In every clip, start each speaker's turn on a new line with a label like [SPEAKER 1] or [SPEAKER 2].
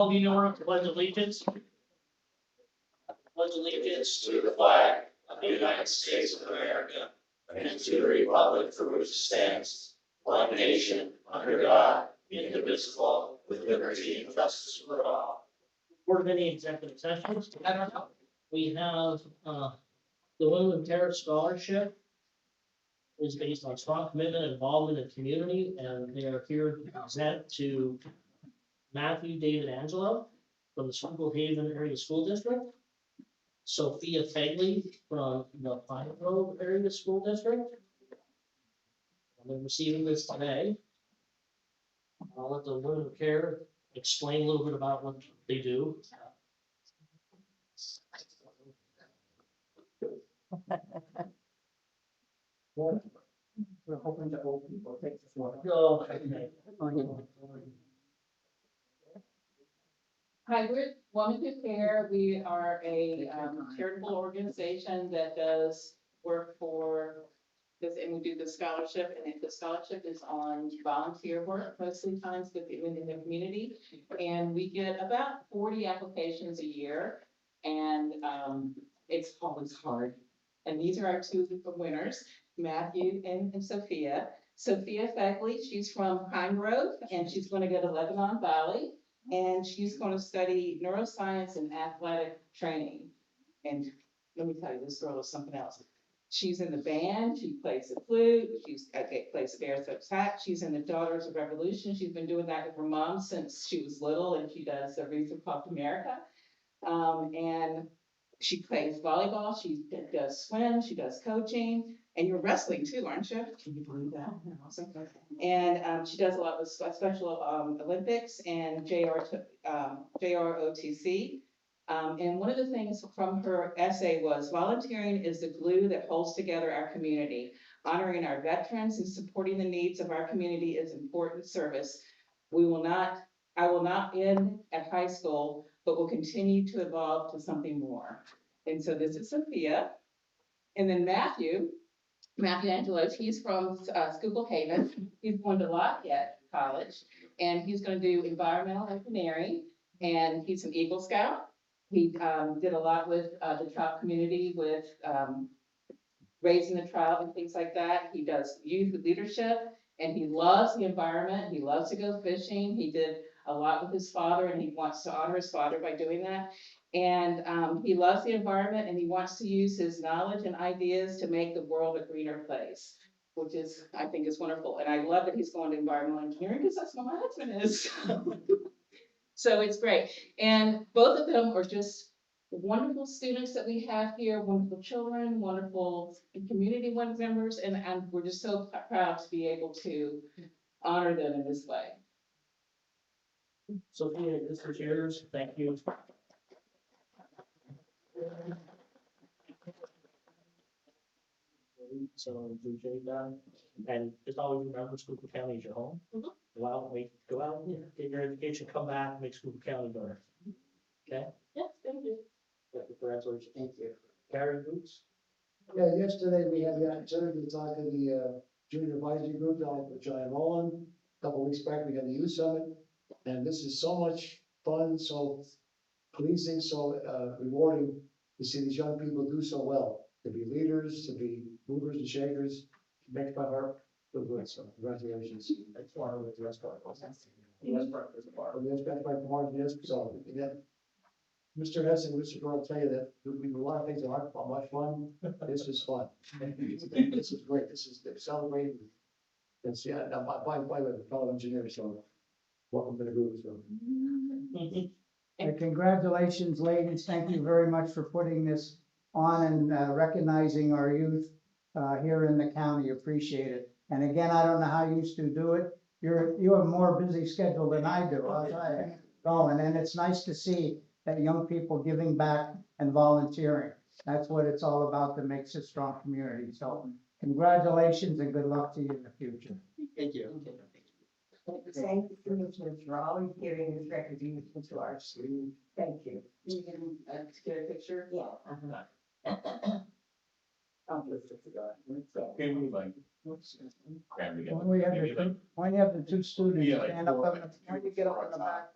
[SPEAKER 1] All you know, pledge allegiance. Pledge allegiance to the flag of the United States of America and to the republic for which it stands, one nation, under God, indivisible, with liberty and justice for all. Board of any executive sessions? I don't know. We have, the Women of Terror Scholarship is based on strong commitment and involvement in the community, and they are here to present to Matthew David Angelo from the Schuylkill Area School District, Sophia Fegley from the Pine Grove Area School District. They're receiving this today. I'll let the Women of Care explain a little bit about what they do. We're hoping to open people take the floor. Oh, okay.
[SPEAKER 2] Hi, we're Women Who Care. We are a charitable organization that does work for this, and we do the scholarship, and the scholarship is on volunteer work, mostly times within the community. And we get about 40 applications a year, and it's always hard. And these are our two winners, Matthew and Sophia. Sophia Fegley, she's from Pine Grove, and she's going to go to Lebanon Valley. And she's going to study neuroscience and athletic training. And let me tell you, this girl is something else. She's in the band, she plays the flute, plays the baritone sax, she's in the Daughters of Revolution. She's been doing that with her mom since she was little, and she does a reason called America. And she plays volleyball, she does swim, she does coaching, and you're wrestling too, aren't you? Can you believe that? Awesome. And she does a lot with Special Olympics and JROTC. And one of the things from her essay was volunteering is the glue that holds together our community. Honoring our veterans and supporting the needs of our community is important service. I will not end at high school, but will continue to evolve to something more. And so this is Sophia. And then Matthew Angelos, he's from Schuylkill Haven. He's going to Lafayette College, and he's going to do environmental engineering, and he's an Eagle Scout. He did a lot with the trout community with raising the trout and things like that. He does youth leadership, and he loves the environment. He loves to go fishing. He did a lot with his father, and he wants to honor his father by doing that. And he loves the environment, and he wants to use his knowledge and ideas to make the world a greener place, which is, I think, is wonderful. And I love that he's going to environmental engineering because that's what my husband is. So it's great. And both of them are just wonderful students that we have here, wonderful children, wonderful community members, and we're just so proud to be able to honor them in this way.
[SPEAKER 1] Sophia, this is yours. Thank you. So appreciate that. And just always remember Schuylkill County is your home. Go out, get your education, come back, make Schuylkill County better. Okay?
[SPEAKER 2] Yes, thank you.
[SPEAKER 1] Congratulations. Thank you. Gary Boots?
[SPEAKER 3] Yeah, yesterday we had the opportunity to talk to the junior advisory group down at Giant Roland. A couple of weeks back, we had the youth summit, and this is so much fun, so pleasing, so rewarding to see these young people do so well, to be leaders, to be movers and shakers. It makes my heart feel good, so congratulations.
[SPEAKER 1] I just want to with the rest of our yes,
[SPEAKER 3] That's my part, yes, so, yeah. Mr. Hess and Mr. Gore will tell you that we do a lot of things that aren't much fun. This is fun. This is great. This is celebrating. And see, now, by the way, the fellow engineer, so welcome to the group. So.
[SPEAKER 4] And congratulations, ladies. Thank you very much for putting this on and recognizing our youth here in the county. Appreciate it. And again, I don't know how you used to do it. You have a more busy schedule than I do. I'll tell you. Going, and it's nice to see that young people giving back and volunteering. That's what it's all about, that makes a strong community. So congratulations and good luck to you in the future.
[SPEAKER 1] Thank you.
[SPEAKER 5] Thank you, Commissioner, for always giving this recognition to our students. Thank you.
[SPEAKER 2] You can get a picture?
[SPEAKER 5] Yeah.
[SPEAKER 6] Okay, we like cram together.
[SPEAKER 4] When you have the two students stand up, when you get up in the back.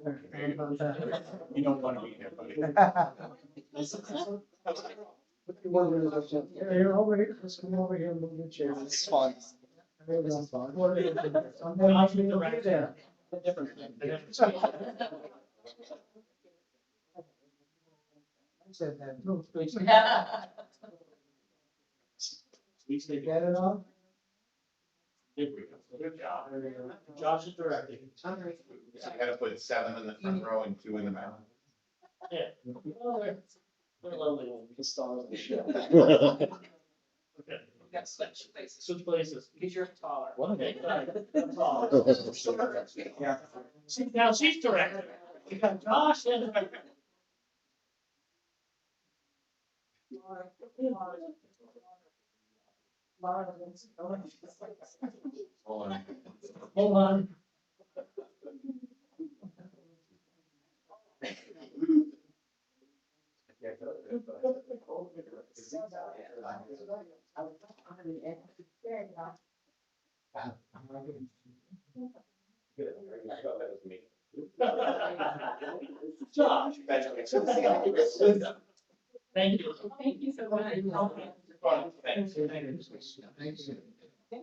[SPEAKER 6] You don't want to be here, buddy.
[SPEAKER 3] Here, over here, just come over here and move your chair.
[SPEAKER 6] It's fun.
[SPEAKER 3] Someday maybe you'll be there. I said that. No, please. Get it on?
[SPEAKER 6] Good job.
[SPEAKER 1] Josh is directing.
[SPEAKER 6] So you gotta put 7 in the front row and 2 in the back.
[SPEAKER 1] Yeah. Well, they're lovely when we can start the show. Okay.
[SPEAKER 2] Got switch places.
[SPEAKER 1] Switch places.
[SPEAKER 2] Because you're taller.
[SPEAKER 1] Okay, that's all.
[SPEAKER 3] Yeah.
[SPEAKER 1] See, now she's directing. We got Josh and.
[SPEAKER 6] Hold on.
[SPEAKER 1] Hold on. Josh. Thank you.
[SPEAKER 2] Thank you so much.
[SPEAKER 1] Thanks.
[SPEAKER 3] Thank you.
[SPEAKER 7] Thank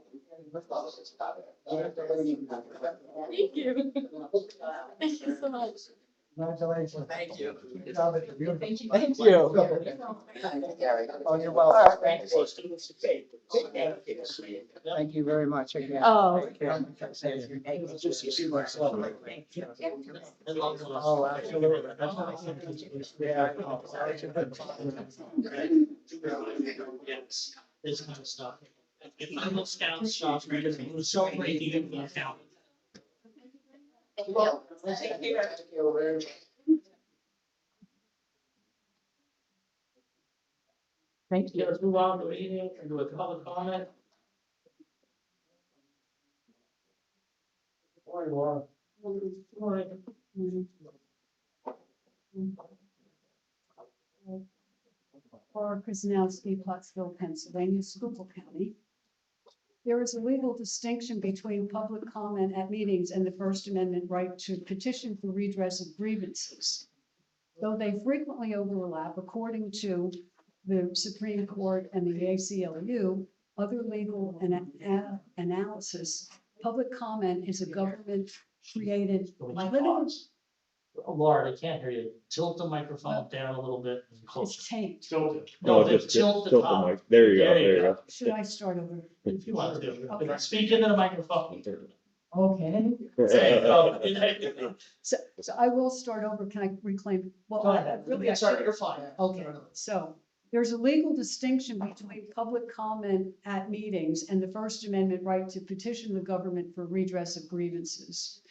[SPEAKER 7] you. Thank you so much.
[SPEAKER 3] Congratulations.
[SPEAKER 7] Thank you.
[SPEAKER 3] Good job at the beautiful.
[SPEAKER 2] Thank you.
[SPEAKER 7] Thank you.
[SPEAKER 3] Oh, you're welcome.
[SPEAKER 4] Thank you very much again.
[SPEAKER 7] Oh.
[SPEAKER 4] Take care.
[SPEAKER 3] Just to see myself.
[SPEAKER 4] Oh, absolutely.
[SPEAKER 3] Yeah.
[SPEAKER 1] This kind of stuff. If Eagle Scouts shop, we're celebrating in the account.
[SPEAKER 3] Thank you.
[SPEAKER 1] Thank you. Let's move on to the meeting and do a public comment.
[SPEAKER 3] Morning, Laura.
[SPEAKER 8] Laura Krasinski, Pottsville, Pennsylvania, Schuylkill County. There is a legal distinction between public comment at meetings and the First Amendment right to petition for redress of grievances. Though they frequently overlap, according to the Supreme Court and the ACLU, other legal analysis, public comment is a government-created limited.
[SPEAKER 1] Laura, they can't hear you. Tilt the microphone down a little bit and
[SPEAKER 8] It's
[SPEAKER 1] closer.
[SPEAKER 8] taped.
[SPEAKER 1] Tilt it.
[SPEAKER 9] No,
[SPEAKER 1] No,
[SPEAKER 9] just
[SPEAKER 1] tilt the
[SPEAKER 9] tilt the
[SPEAKER 1] top.
[SPEAKER 9] mic. There you go,
[SPEAKER 1] There you
[SPEAKER 9] there you
[SPEAKER 1] go.
[SPEAKER 9] go.
[SPEAKER 8] Should I start over?
[SPEAKER 1] If you want to.
[SPEAKER 8] Okay.
[SPEAKER 1] Speak into the microphone.
[SPEAKER 8] Okay.
[SPEAKER 1] Say, oh,
[SPEAKER 8] So I will start over. Can I reclaim? Well,
[SPEAKER 1] Go ahead.
[SPEAKER 8] really, I
[SPEAKER 1] Sorry,
[SPEAKER 8] should.
[SPEAKER 1] you're fine.
[SPEAKER 8] Okay, so there's a legal distinction between public comment at meetings and the First Amendment right to petition the government for redress of grievances.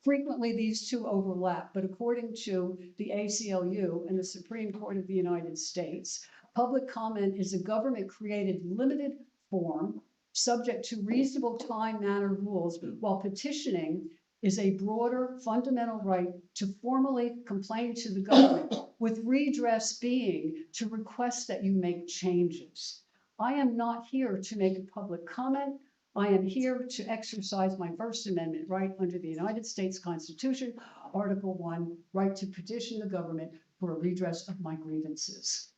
[SPEAKER 8] Frequently, these two overlap, but according to the ACLU and the Supreme Court of the United States, public comment is a government-created limited form subject to reasonable time, manner, rules, while petitioning is a broader fundamental right to formally complain to the government, with redress being to request that you make changes. I am not here to make a public comment. I am here to exercise my First Amendment right under the United States Constitution, Article 1, right to petition the government for a redress of my grievances.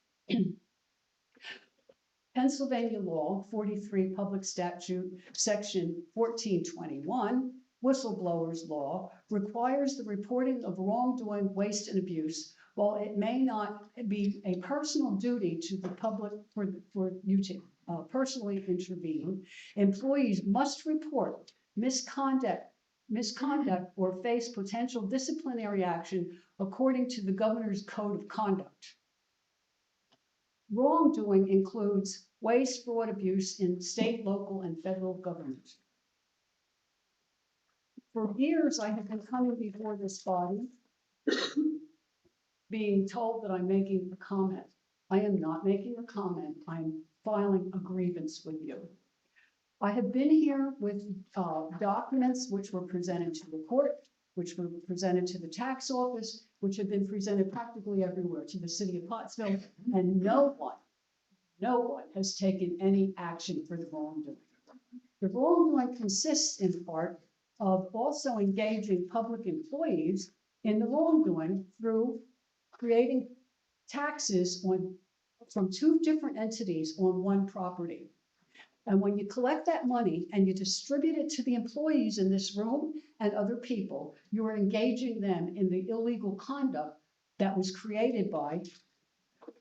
[SPEAKER 8] Pennsylvania law 43 Public Statute Section 1421, whistleblowers law, requires the reporting of wrongdoing, waste, and abuse. While it may not be a personal duty to the public for you to personally intervene, employees must report misconduct or face potential disciplinary action according to the governor's code of conduct. Wrongdoing includes waste, fraud, abuse in state, local, and federal government. For years, I have been coming before this body being told that I'm making a comment. I am not making a comment. I'm filing a grievance with you. I have been here with documents which were presented to the court, which were presented to the tax office, which have been presented practically everywhere to the city of Pottsville, and no one has taken any action for the wrongdoing. The wrongdoing consists in part of also engaging public employees in the wrongdoing through creating taxes from two different entities on one property. And when you collect that money and you distribute it to the employees in this room and other people, you are engaging them in the illegal conduct that was created by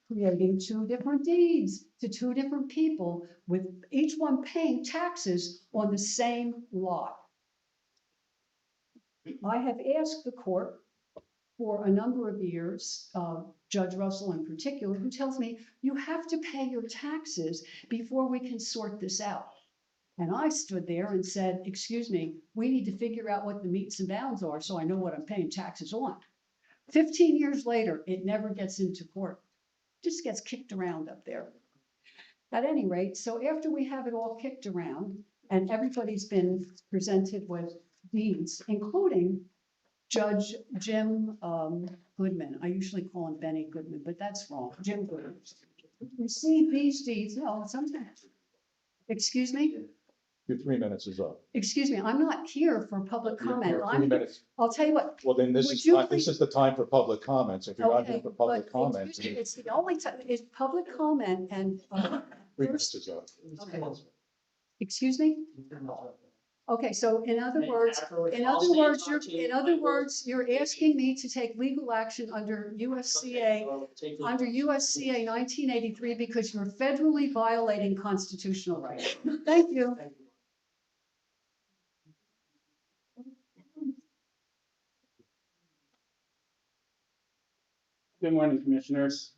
[SPEAKER 8] creating two different deeds to two different people, with each one paying taxes on the same lot. I have asked the court for a number of years, Judge Russell in particular, who tells me, you have to pay your taxes before we can sort this out. And I stood there and said, excuse me, we need to figure out what the metes and bounds are so I know what I'm paying taxes on. 15 years later, it never gets into court. Just gets kicked around up there. At any rate, so after we have it all kicked around and everybody's been presented with deeds, including Judge Jim Goodman, I usually call him Benny Goodman, but that's wrong, Jim Goodman. Receive these deeds, no, sometimes, excuse me?
[SPEAKER 9] Your 3 minutes is up.
[SPEAKER 8] Excuse me, I'm not here for public comment.
[SPEAKER 9] Your 3 minutes.
[SPEAKER 8] I'll tell you what.
[SPEAKER 9] Well, then this
[SPEAKER 8] Would
[SPEAKER 9] is
[SPEAKER 8] you
[SPEAKER 9] not, this
[SPEAKER 8] please-
[SPEAKER 9] is the time for public comments. If you're not here
[SPEAKER 8] Okay,
[SPEAKER 9] for public
[SPEAKER 8] but
[SPEAKER 9] comments,
[SPEAKER 8] excuse me, it's the only time, it's public comment and,
[SPEAKER 9] 3 minutes is up.
[SPEAKER 8] okay. Excuse me? Okay, so in other words, you're asking me to take legal action under USCA 1983 because you're federally violating constitutional rights. Thank you.
[SPEAKER 10] Good morning, Commissioners.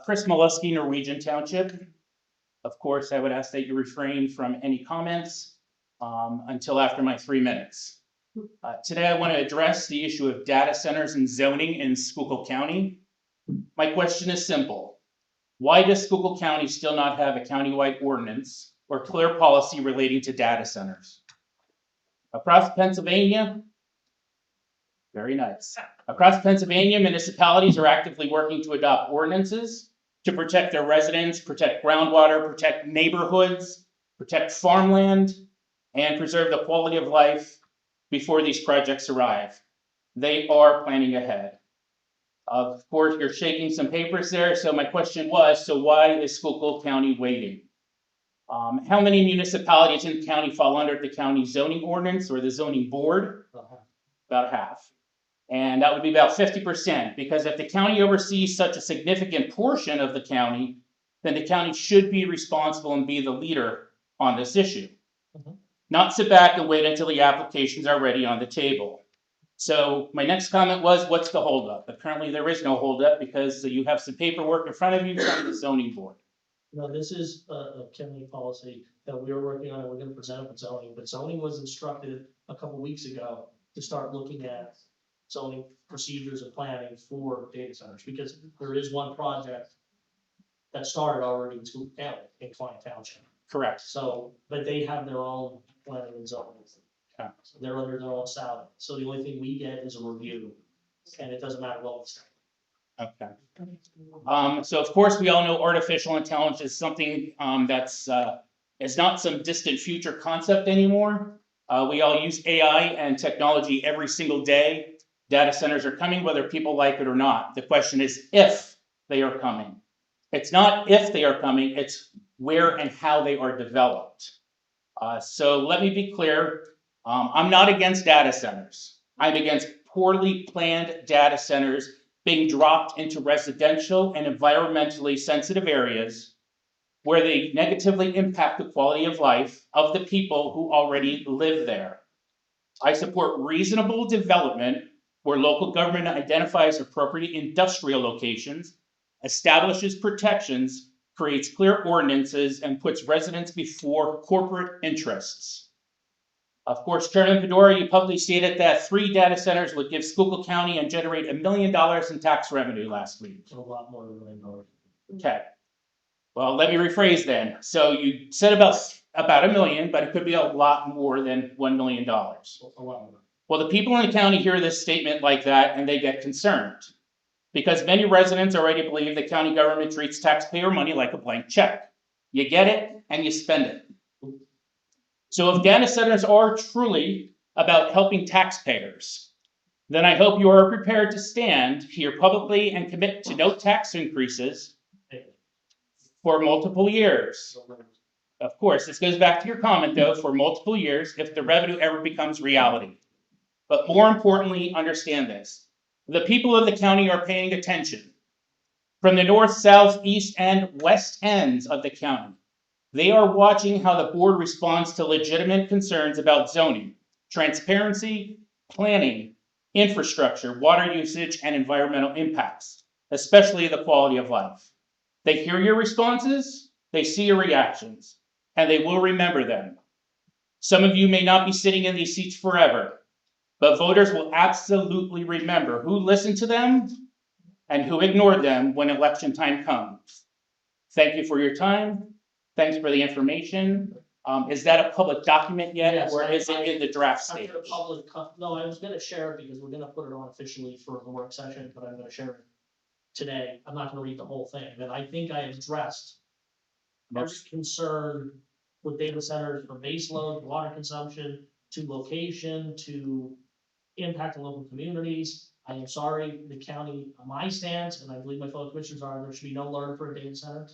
[SPEAKER 10] Chris Molesky, Norwegian Township. Of course, I would ask that you refrain from any comments until after my 3 minutes. Today, I want to address the issue of data centers and zoning in Schuylkill County. My question is simple. Why does Schuylkill County still not have a countywide ordinance or clear policy relating to data centers? Across Pennsylvania, very nice. Across Pennsylvania, municipalities are actively working to adopt ordinances to protect their residents, protect groundwater, protect neighborhoods, protect farmland, and preserve the quality of life before these projects arrive. They are planning ahead. Of course, you're shaking some papers there, so my question was, so why is Schuylkill County waiting? How many municipalities in the county fall under the county zoning ordinance or the zoning board? About half. And that would be about 50%, because if the county oversees such a significant portion of the county, then the county should be responsible and be the leader on this issue. Not sit back and wait until the applications are ready on the table. So my next comment was, what's the holdup? Apparently there is no holdup because you have some paperwork in front of you from the zoning board.
[SPEAKER 11] No, this is a county policy that we are working on, and we're gonna present it with zoning, but zoning was instructed a couple weeks ago to start looking at zoning procedures and planning for data centers, because there is one project that started already in Schuylkill County, in Klein Township.
[SPEAKER 10] Correct.
[SPEAKER 11] So, but they have their own planning and zoning.
[SPEAKER 10] Okay.
[SPEAKER 11] So they're under their own salary, so the only thing we get is a review, and it doesn't matter what we say.
[SPEAKER 10] Okay. So of course, we all know artificial intelligence is something that's is not some distant future concept anymore. We all use AI and technology every single day. Data centers are coming, whether people like it or not. The question is if they are coming. It's not if they are coming, it's where and how they are developed. So let me be clear. I'm not against data centers. I'm against poorly planned data centers being dropped into residential and environmentally sensitive areas where they negatively impact the quality of life of the people who already live there. I support reasonable development where local government identifies appropriate industrial locations, establishes protections, creates clear ordinances, and puts residents before corporate interests. Of course, Chairman Pedora, you publicly stated that 3 data centers would give Schuylkill County and generate $1 million in tax revenue last week.
[SPEAKER 11] A lot more than $1 million.
[SPEAKER 10] Okay. Well, let me rephrase then. So you said about $1 million, but it could be a lot more than $1 million.
[SPEAKER 11] A lot more.
[SPEAKER 10] Well, the people in the county hear this statement like that and they get concerned, because many residents already believe the county government treats taxpayer money like a blank check. You get it and you spend it. So if data centers are truly about helping taxpayers, then I hope you are prepared to stand here publicly and commit to no tax increases for multiple years. Of course, this goes back to your comment though, for multiple years if the revenue ever becomes reality. But more importantly, understand this. The people of the county are paying attention. From the north, south, east, and west ends of the county, they are watching how the board responds to legitimate concerns about zoning, transparency, planning, infrastructure, water usage, and environmental impacts, especially the quality of life. They hear your responses, they see your reactions, and they will remember them. Some of you may not be sitting in these seats forever, but voters will absolutely remember who listened to them and who ignored them when election time comes. Thank you for your time. Thanks for the information. Is that a public document yet,
[SPEAKER 11] Yes,
[SPEAKER 10] or is it in the draft
[SPEAKER 11] After
[SPEAKER 10] stage?
[SPEAKER 11] the public, no, I was gonna share it because we're gonna put it on officially for the work session, but I'm gonna share it today. I'm not gonna read the whole thing, but I think I addressed every concern with data centers from base load, water consumption, to location, to impact on local communities. I am sorry, the county, my stance, and I believe my fellow commissioners are, there should be no learn for a data center.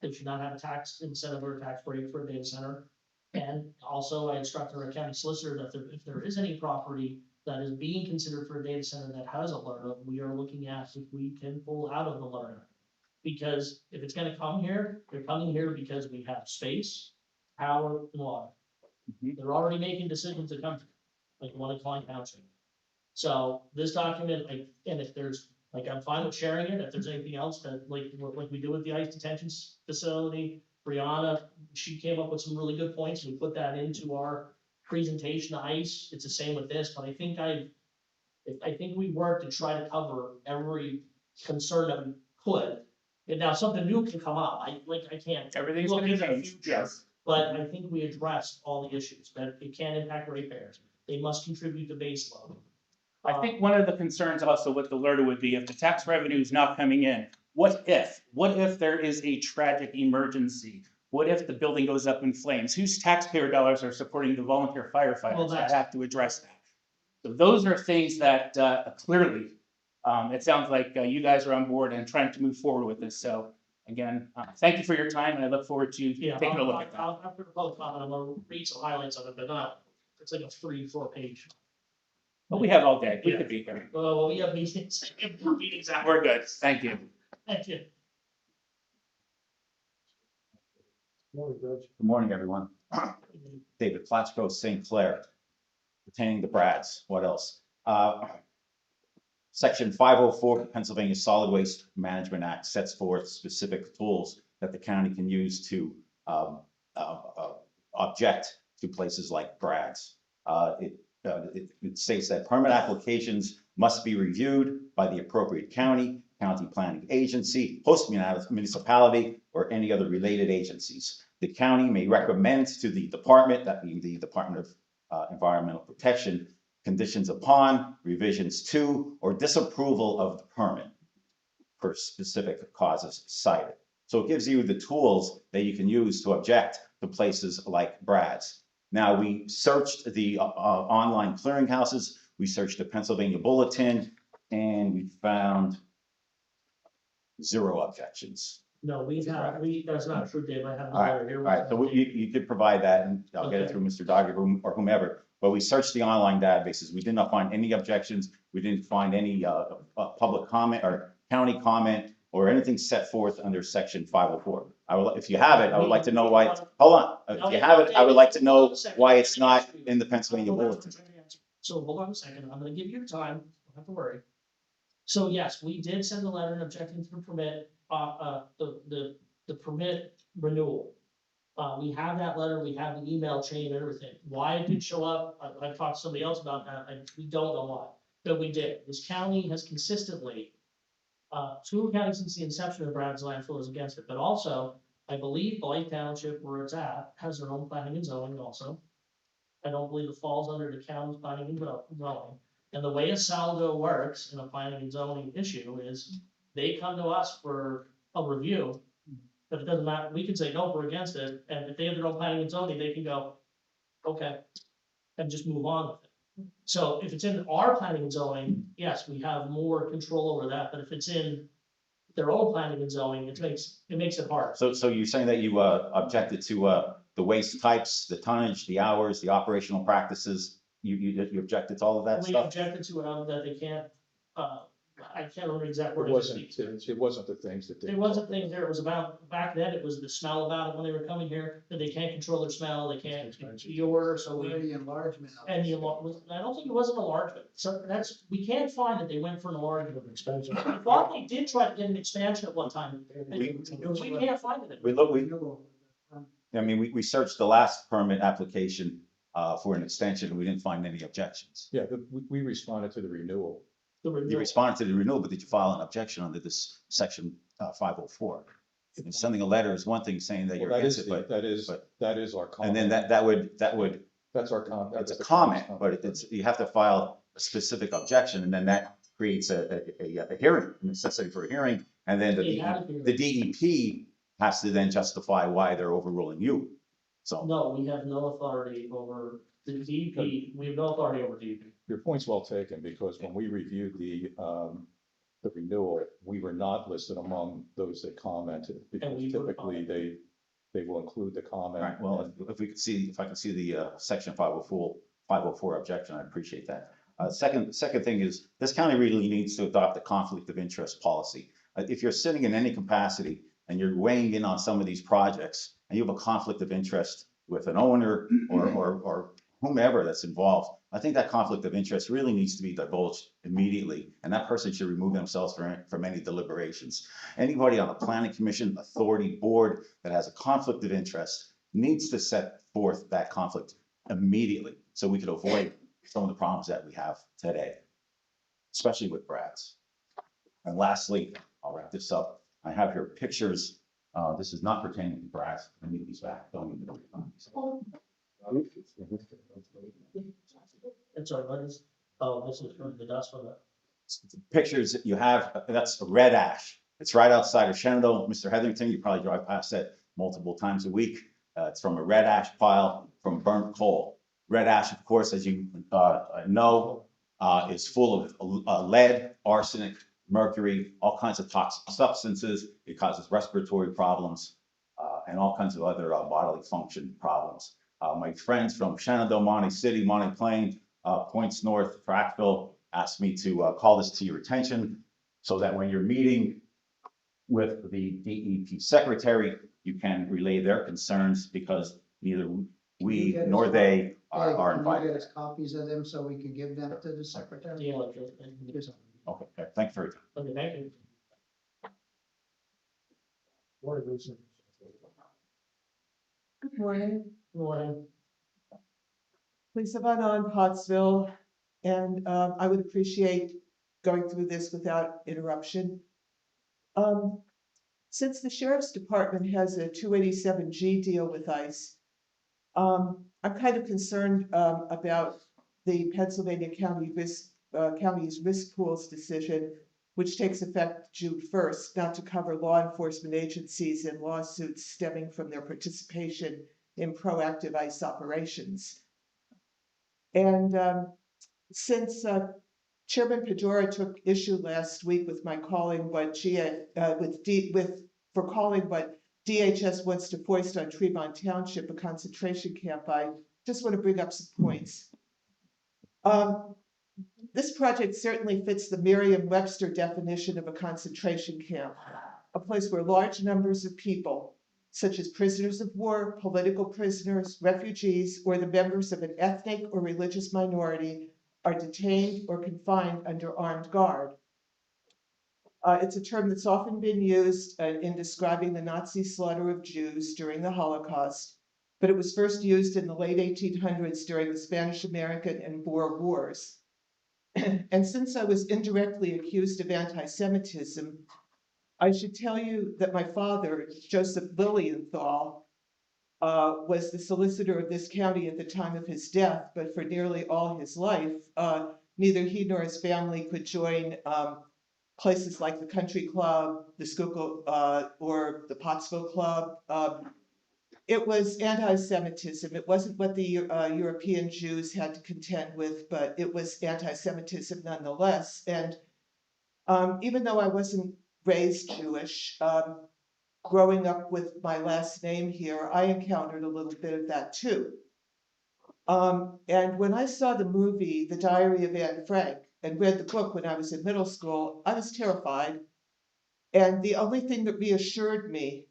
[SPEAKER 11] They should not have a tax incentive or a tax break for a data center. And also, I instructed our county solicitor that if there is any property that is being considered for a data center that has a learner, we are looking at if we can pull out of the learner. Because if it's gonna come here, they're coming here because we have space, power, and water.
[SPEAKER 10] Mhm.
[SPEAKER 11] They're already making decisions to come, like the one in Klein Township. So this document, and if there's, like, I'm fine with sharing it, if there's anything else that, like we do with the ICE detention facility, Brianna, she came up with some really good points, we put that into our presentation to ICE, it's the same with this, but I think we worked to try to cover every concern that we could. And now something new can come up, I can't.
[SPEAKER 10] Everything's
[SPEAKER 11] look
[SPEAKER 10] gonna
[SPEAKER 11] into the
[SPEAKER 10] change,
[SPEAKER 11] future,
[SPEAKER 10] yes.
[SPEAKER 11] But I think we addressed all the issues, that it can impact ratepayers, they must contribute to base load.
[SPEAKER 10] I think one of the concerns also with the LERTA would be if the tax revenue is not coming in, what if? What if there is a tragic emergency? What if the building goes up in flames? Whose taxpayer dollars are supporting the volunteer
[SPEAKER 11] Well,
[SPEAKER 10] firefighters? I
[SPEAKER 11] that's-
[SPEAKER 10] have to address that. So those are things that clearly, it sounds like you guys are on board and trying to move forward with this. So again, thank you for your time, and I look forward to
[SPEAKER 11] Yeah,
[SPEAKER 10] taking a look at that.
[SPEAKER 11] after the public comment, I'm gonna read some highlights of it, but not, it's like a 3-4 page.
[SPEAKER 10] But we have all day. We could be here.
[SPEAKER 11] Well, we have meetings, meetings after.
[SPEAKER 10] We're good. Thank you.
[SPEAKER 11] Thank you.
[SPEAKER 3] Morning, Judge.
[SPEAKER 6] Good morning, everyone. David Plattsburgh, St. Clair, pertaining to Brad's. What else? Section 504 of the Pennsylvania Solid Waste Management Act sets forth specific tools that the county can use to object to places like Brad's. It states that permit applications must be reviewed by the appropriate county planning agency, host municipality, or any other related agencies. The county may recommend to the department, that being the Department of Environmental Protection, conditions upon, revisions to, or disapproval of the permit for specific causes cited. So it gives you the tools that you can use to object to places like Brad's. Now, we searched the online clearinghouses, we searched the Pennsylvania Bulletin, and we found 0 objections.
[SPEAKER 11] No, that's not true, Dave, I have the
[SPEAKER 6] All
[SPEAKER 11] letter here.
[SPEAKER 6] right, so you could provide that, and I'll get it
[SPEAKER 11] Okay.
[SPEAKER 6] through Mr. Dogger or whomever. But we searched the online databases. We did not find any objections. We didn't find any public comment or county comment or anything set forth under section 504. If you have it, I would like to know why. Hold on. If you have it, I would like to know why it's not in the Pennsylvania Bulletin.
[SPEAKER 11] So hold on a second, I'm gonna give you your time, don't have to worry. So yes, we did send a letter objecting to the permit, the permit renewal. We have that letter, we have the email chain and everything. Why it didn't show up, I've talked to somebody else about that, we don't know why, but we did. This county has consistently, Schuylkill County since the inception of Brad's landfill is against it, but also, I believe Blythe Township, where it's at, has their own planning and zoning also. I don't believe it falls under the county's planning and zoning. And the way a saldo works in a planning and zoning issue is they come to us for a review. But it doesn't matter, we can say, no, we're against it, and if they have their own planning and zoning, they can go, okay, and just move on with it. So if it's in our planning and zoning, yes, we have more control over that, but if it's in their own planning and zoning, it makes it hard.
[SPEAKER 6] So you're saying that you objected to the waste types, the tonnage, the hours, the operational practices? You objected to all of that
[SPEAKER 11] We
[SPEAKER 6] stuff?
[SPEAKER 11] objected to it, that they can't, I can't remember the exact
[SPEAKER 9] It
[SPEAKER 11] word.
[SPEAKER 9] wasn't the things that they.
[SPEAKER 11] There wasn't things there, it was about, back then, it was the smell about it when they were coming here, that they can't control their smell, they can't, the order, so we.
[SPEAKER 4] Where the enlargement. of
[SPEAKER 11] And
[SPEAKER 4] it.
[SPEAKER 11] I don't think it was an enlargement, so we can't find that they went for an enlargement.
[SPEAKER 3] Expansion.
[SPEAKER 11] I thought they did try to get an expansion at one time, and we can't find it.
[SPEAKER 6] I mean, we searched the last permit application for an extension, and we didn't find any objections.
[SPEAKER 9] Yeah, we responded to the renewal.
[SPEAKER 6] You responded to the renewal, but did you file an objection under this section 504? And sending a letter is one thing, saying that
[SPEAKER 9] Well,
[SPEAKER 6] you're against it, but,
[SPEAKER 9] that is our comment.
[SPEAKER 6] and then that would,
[SPEAKER 9] That's our comment.
[SPEAKER 6] it's a comment, but it's, you have to file a specific objection, and then that creates a hearing, a necessity for a hearing, and then the DEP has to then justify why they're overruling you. So,
[SPEAKER 11] No, we have no authority over the DEP, we have no authority over DEP.
[SPEAKER 9] Your point's well taken, because when we reviewed the renewal, we were not listed among those that commented, because
[SPEAKER 11] And we were
[SPEAKER 9] typically they will include the
[SPEAKER 6] all
[SPEAKER 9] comment.
[SPEAKER 6] right, well, if we could see, if I can see the section 504 objection, I'd appreciate that. Second thing is, this county really needs to adopt a conflict of interest policy. If you're sitting in any capacity and you're weighing in on some of these projects, and you have a conflict of interest with an owner or whomever that's involved, I think that conflict of interest really needs to be divulged immediately, and that person should remove themselves from any deliberations. Anybody on a planning commission, authority, board that has a conflict of interest needs to set forth that conflict immediately, so we could avoid some of the problems that we have today, especially with Brad's. And lastly, I'll wrap this up. I have here pictures. This is not pertaining to Brad's. I need these back. Don't need them.
[SPEAKER 11] I'm sorry, what is, oh, this is from the dust from the.
[SPEAKER 6] Pictures that you have, that's a red ash. It's right outside of Shenandoah. Mr. Hetherington, you probably drive past that multiple times a week. It's from a red ash pile from burnt coal. Red ash, of course, as you know, is full of lead, arsenic, mercury, all kinds of toxic substances. It causes respiratory problems and all kinds of other bodily function problems. My friends from Shenandoah, Monte City, Monte Plain, Points North, Frackville, asked me to call this to your attention so that when you're meeting with the DEP secretary, you can relay their concerns, because neither we nor they are
[SPEAKER 4] Can you
[SPEAKER 6] invited.
[SPEAKER 4] get us copies of them so we can give them to the secretary?
[SPEAKER 11] Yeah,
[SPEAKER 6] Okay, thank you for your time.
[SPEAKER 11] okay, thank you.
[SPEAKER 5] Good morning,
[SPEAKER 11] Good morning.
[SPEAKER 5] Lisa Von On, Pottsville, and I would appreciate going through this without interruption. Since the sheriff's department has a 287G deal with ICE, I'm kind of concerned about the Pennsylvania County's risk pools decision, which takes effect June 1st, not to cover law enforcement agencies in lawsuits stemming from their participation in proactive ICE operations. And since Chairman Pejora took issue last week with my calling what DHS wants to foist on Tremont Township, a concentration camp, I just want to bring up some points. This project certainly fits the Merriam-Webster definition of a concentration camp, a place where large numbers of people, such as prisoners of war, political prisoners, refugees, or the members of an ethnic or religious minority, are detained or confined under armed guard. It's a term that's often been used in describing the Nazi slaughter of Jews during the Holocaust, but it was first used in the late 1800s during the Spanish-American and Boer Wars. And since I was indirectly accused of anti-Semitism, I should tell you that my father, Joseph Lilienthal, was the solicitor of this county at the time of his death, but for nearly all his life, neither he nor his family could join places like the Country Club, the Schuylkill, or the Pottsville Club. It was anti-Semitism. It wasn't what the European Jews had to contend with, but it was anti-Semitism nonetheless. And even though I wasn't raised Jewish, growing up with my last name here, I encountered a little bit of that too. And when I saw the movie, The Diary of Anne Frank, and read the book when I was in middle school, I was terrified. And the only thing that reassured me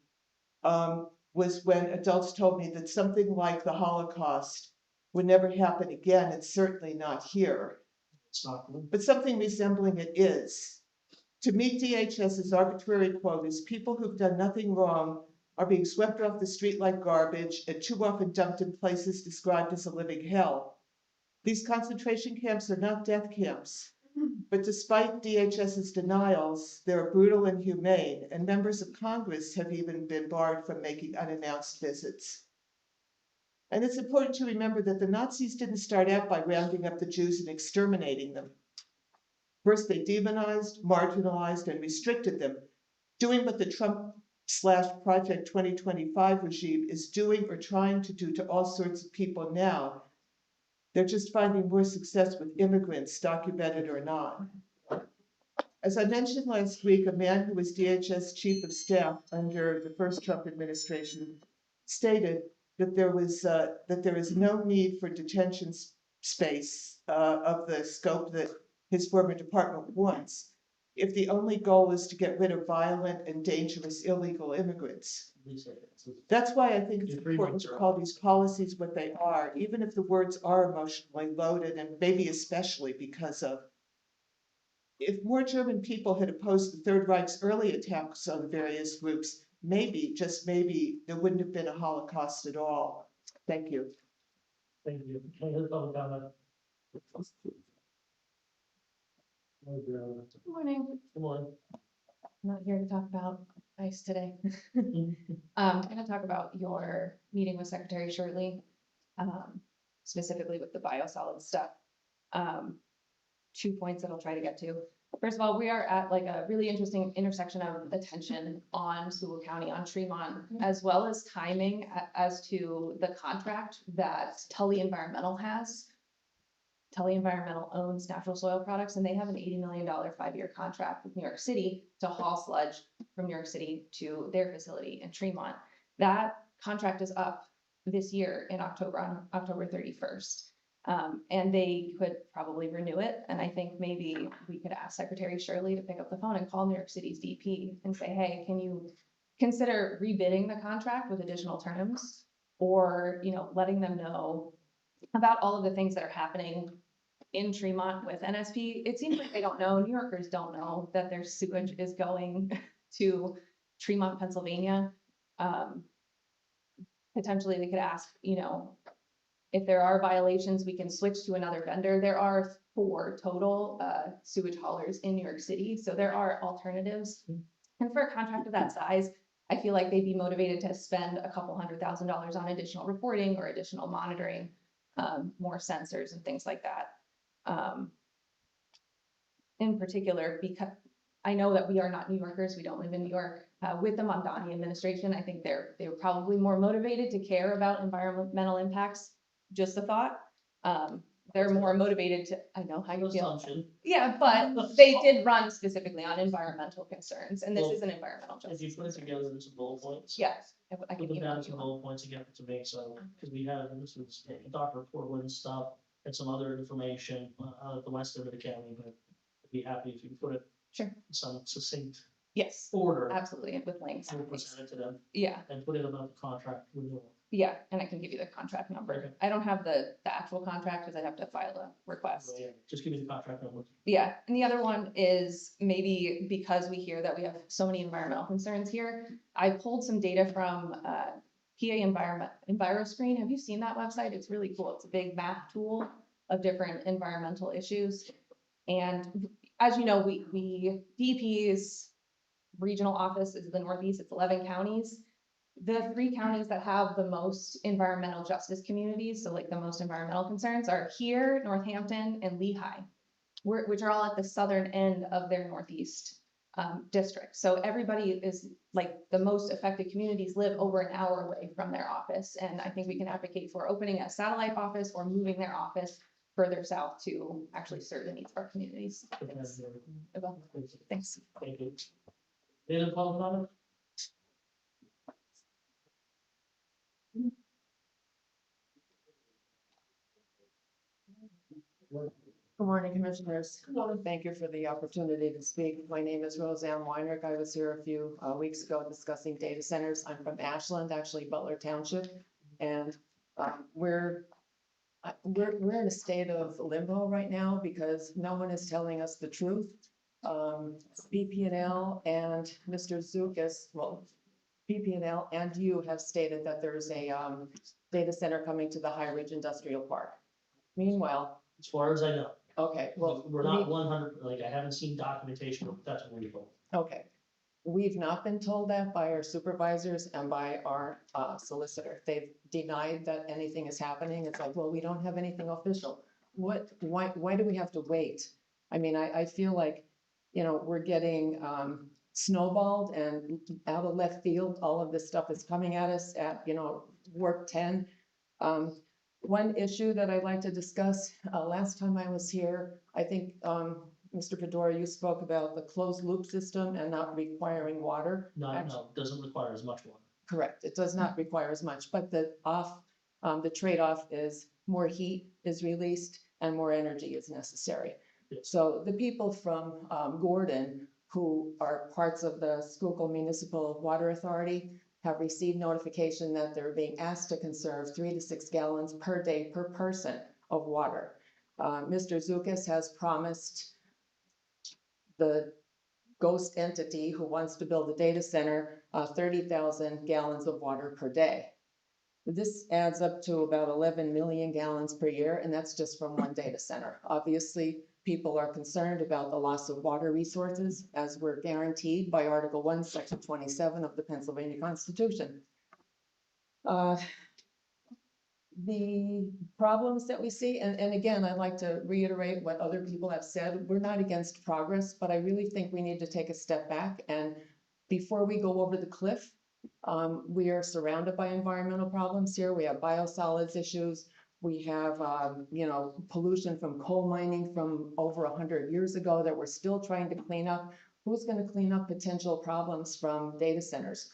[SPEAKER 5] was when adults told me that something like the Holocaust would never happen again, and certainly not here.
[SPEAKER 11] It's not.
[SPEAKER 5] But something resembling it is. To meet DHS's arbitrary quotas, people who've done nothing wrong are being swept off the street like garbage and too often dumped in places described as a living hell. These concentration camps are not death camps, but despite DHS's denials, they're brutal and humane, and members of Congress have even been barred from making unannounced visits. And it's important to remember that the Nazis didn't start out by rounding up the Jews and exterminating them. First, they demonized, marginalized, and restricted them, doing what the Trump/Project 2025 regime is doing or trying to do to all sorts of people now. They're just finding more success with immigrants, documented or not. As I mentioned last week, a man who was DHS chief of staff under the first Trump administration stated that there is no need for detention space of the scope that his former department wants, if the only goal is to get rid of violent and dangerous illegal immigrants. That's why I think it's important to call these policies what they are, even if the words are emotionally loaded, and maybe especially because of. If more German people had opposed the Third Reich's early attacks on various groups, maybe, just maybe, there wouldn't have been a Holocaust at all. Thank you.
[SPEAKER 11] Thank you. Any other public comment?
[SPEAKER 7] Good morning.
[SPEAKER 11] Good morning.
[SPEAKER 7] I'm not here to talk about ICE today. I'm gonna talk about your meeting with Secretary Shortly, specifically with the biosolids stuff. 2 points that I'll try to get to. First of all, we are at like a really interesting intersection of attention on Schuylkill County, on Tremont, as well as timing as to the contract that Tully Environmental has. Tully Environmental owns Natural Soil Products, and they have an $80 million 5-year contract with New York City to haul sludge from New York City to their facility in Tremont. That contract is up this year in October, on October 31st. And they could probably renew it. And I think maybe we could ask Secretary Shirley to pick up the phone and call New York City's DP and say, hey, can you consider rebidding the contract with additional terms? Or, letting them know about all of the things that are happening in Tremont with NSP. It seems like they don't know, New Yorkers don't know that their sewage is going to Tremont, Pennsylvania. Potentially they could ask, if there are violations, we can switch to another vendor. There are 4 total sewage haulers in New York City, so there are alternatives. And for a contract of that size, I feel like they'd be motivated to spend a couple $100,000 on additional reporting or additional monitoring, more sensors and things like that. In particular, because I know that we are not New Yorkers, we don't live in New York. With the Mamdani administration, I think they were probably more motivated to care about environmental impacts. Just a thought. They're more motivated to, I know how you feel.
[SPEAKER 11] Assumption.
[SPEAKER 7] Yeah, but they did run specifically on environmental concerns, and this
[SPEAKER 11] Well,
[SPEAKER 7] is an environmental
[SPEAKER 11] If you
[SPEAKER 7] justice.
[SPEAKER 11] put it together into bullet points.
[SPEAKER 7] Yes, I
[SPEAKER 11] Put
[SPEAKER 7] can
[SPEAKER 11] them
[SPEAKER 7] email
[SPEAKER 11] down to
[SPEAKER 7] you.
[SPEAKER 11] bullet points again to me, so, because we had, this was Dr. Portland stuff and some other information out of the west end of the county, but I'd be happy if you could put it
[SPEAKER 7] Sure.
[SPEAKER 11] in some succinct
[SPEAKER 7] Yes,
[SPEAKER 11] order.
[SPEAKER 7] absolutely, with links.
[SPEAKER 11] We'll present it to them
[SPEAKER 7] Yeah,
[SPEAKER 11] and put it about the contract renewal.
[SPEAKER 7] yeah, and I can give you the contract number.
[SPEAKER 11] Okay.
[SPEAKER 7] I don't have the actual contract because I'd have to file a request.
[SPEAKER 11] So, yeah, just give me the contract number.
[SPEAKER 7] Yeah, and the other one is maybe because we hear that we have so many environmental concerns here, I pulled some data from PA EnviroScreen. Have you seen that website? It's really cool. It's a big map tool of different environmental issues. And as you know, we DEP's regional office is the Northeast. It's 11 counties. The 3 counties that have the most environmental justice communities, so like the most environmental concerns, are here, Northampton, and Lehigh, which are all at the southern end of their Northeast district. So everybody is like, the most affected communities live over an hour away from their office. And I think we can advocate for opening a satellite office or moving their office further south to actually serve the needs of our communities. Thanks. Thanks.
[SPEAKER 11] Thank you. Any other public comment?
[SPEAKER 12] Good morning, Commissioners. Thank you for the opportunity to speak. My name is Roseanne Weinrich. I was here a few weeks ago discussing data centers. I'm from Ashland, actually Butler Township. And we're in a state of limbo right now because no one is telling us the truth. BP&L and Mr. Zukas, well, BP&L and you have stated that there's a data center coming to the High Ridge Industrial Park. Meanwhile,
[SPEAKER 11] As far as I know,
[SPEAKER 12] okay, well,
[SPEAKER 11] we're not 100, like, I haven't seen documentation, but that's what we're told.
[SPEAKER 12] okay. We've not been told that by our supervisors and by our solicitor. They've denied that anything is happening. It's like, well, we don't have anything official. Why do we have to wait? I mean, I feel like, you know, we're getting snowballed and out of left field, all of this stuff is coming at us at, you know, work 10. One issue that I'd like to discuss, last time I was here, I think, Mr. Fedora, you spoke about the closed loop system and not requiring water.
[SPEAKER 11] No, it doesn't require as much water.
[SPEAKER 12] Correct. It does not require as much, but the trade-off is more heat is released and more energy is necessary.
[SPEAKER 11] Yes.
[SPEAKER 12] So the people from Gordon, who are parts of the Schuylkill Municipal Water Authority, have received notification that they're being asked to conserve 3 to 6 gallons per day per person of water. Mr. Zukas has promised the ghost entity who wants to build a data center 30,000 gallons of water per day. This adds up to about 11 million gallons per year, and that's just from one data center. Obviously, people are concerned about the loss of water resources as we're guaranteed by Article 1, Section 27 of the Pennsylvania Constitution. The problems that we see, and again, I'd like to reiterate what other people have said, we're not against progress, but I really think we need to take a step back. And before we go over the cliff, we are surrounded by environmental problems here. We have biosolids issues. We have, you know, pollution from coal mining from over 100 years ago that we're still trying to clean up. Who's going to clean up potential problems from data centers?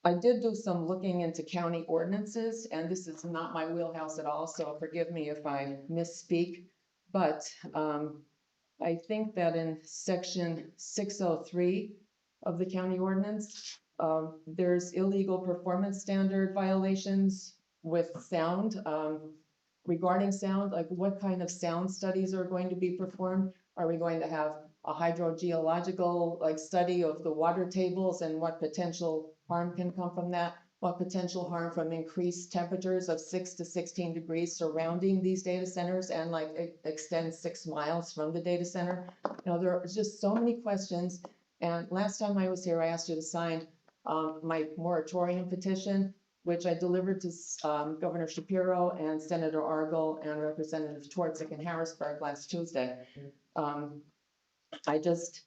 [SPEAKER 12] I did do some looking into county ordinances, and this is not my wheelhouse at all, so forgive me if I misspeak. But I think that in section 603 of the county ordinance, there's illegal performance standard violations with sound. Regarding sound, like what kind of sound studies are going to be performed? Are we going to have a hydrogeological like study of the water tables and what potential harm can come from that? What potential harm from increased temperatures of 6 to 16 degrees surrounding these data centers and like it extends 6 miles from the data center? You know, there are just so many questions. And last time I was here, I asked you to sign my moratorium petition, which I delivered to Governor Shapiro and Senator Argyle and Representative Twardzick in Harrisburg last Tuesday. I just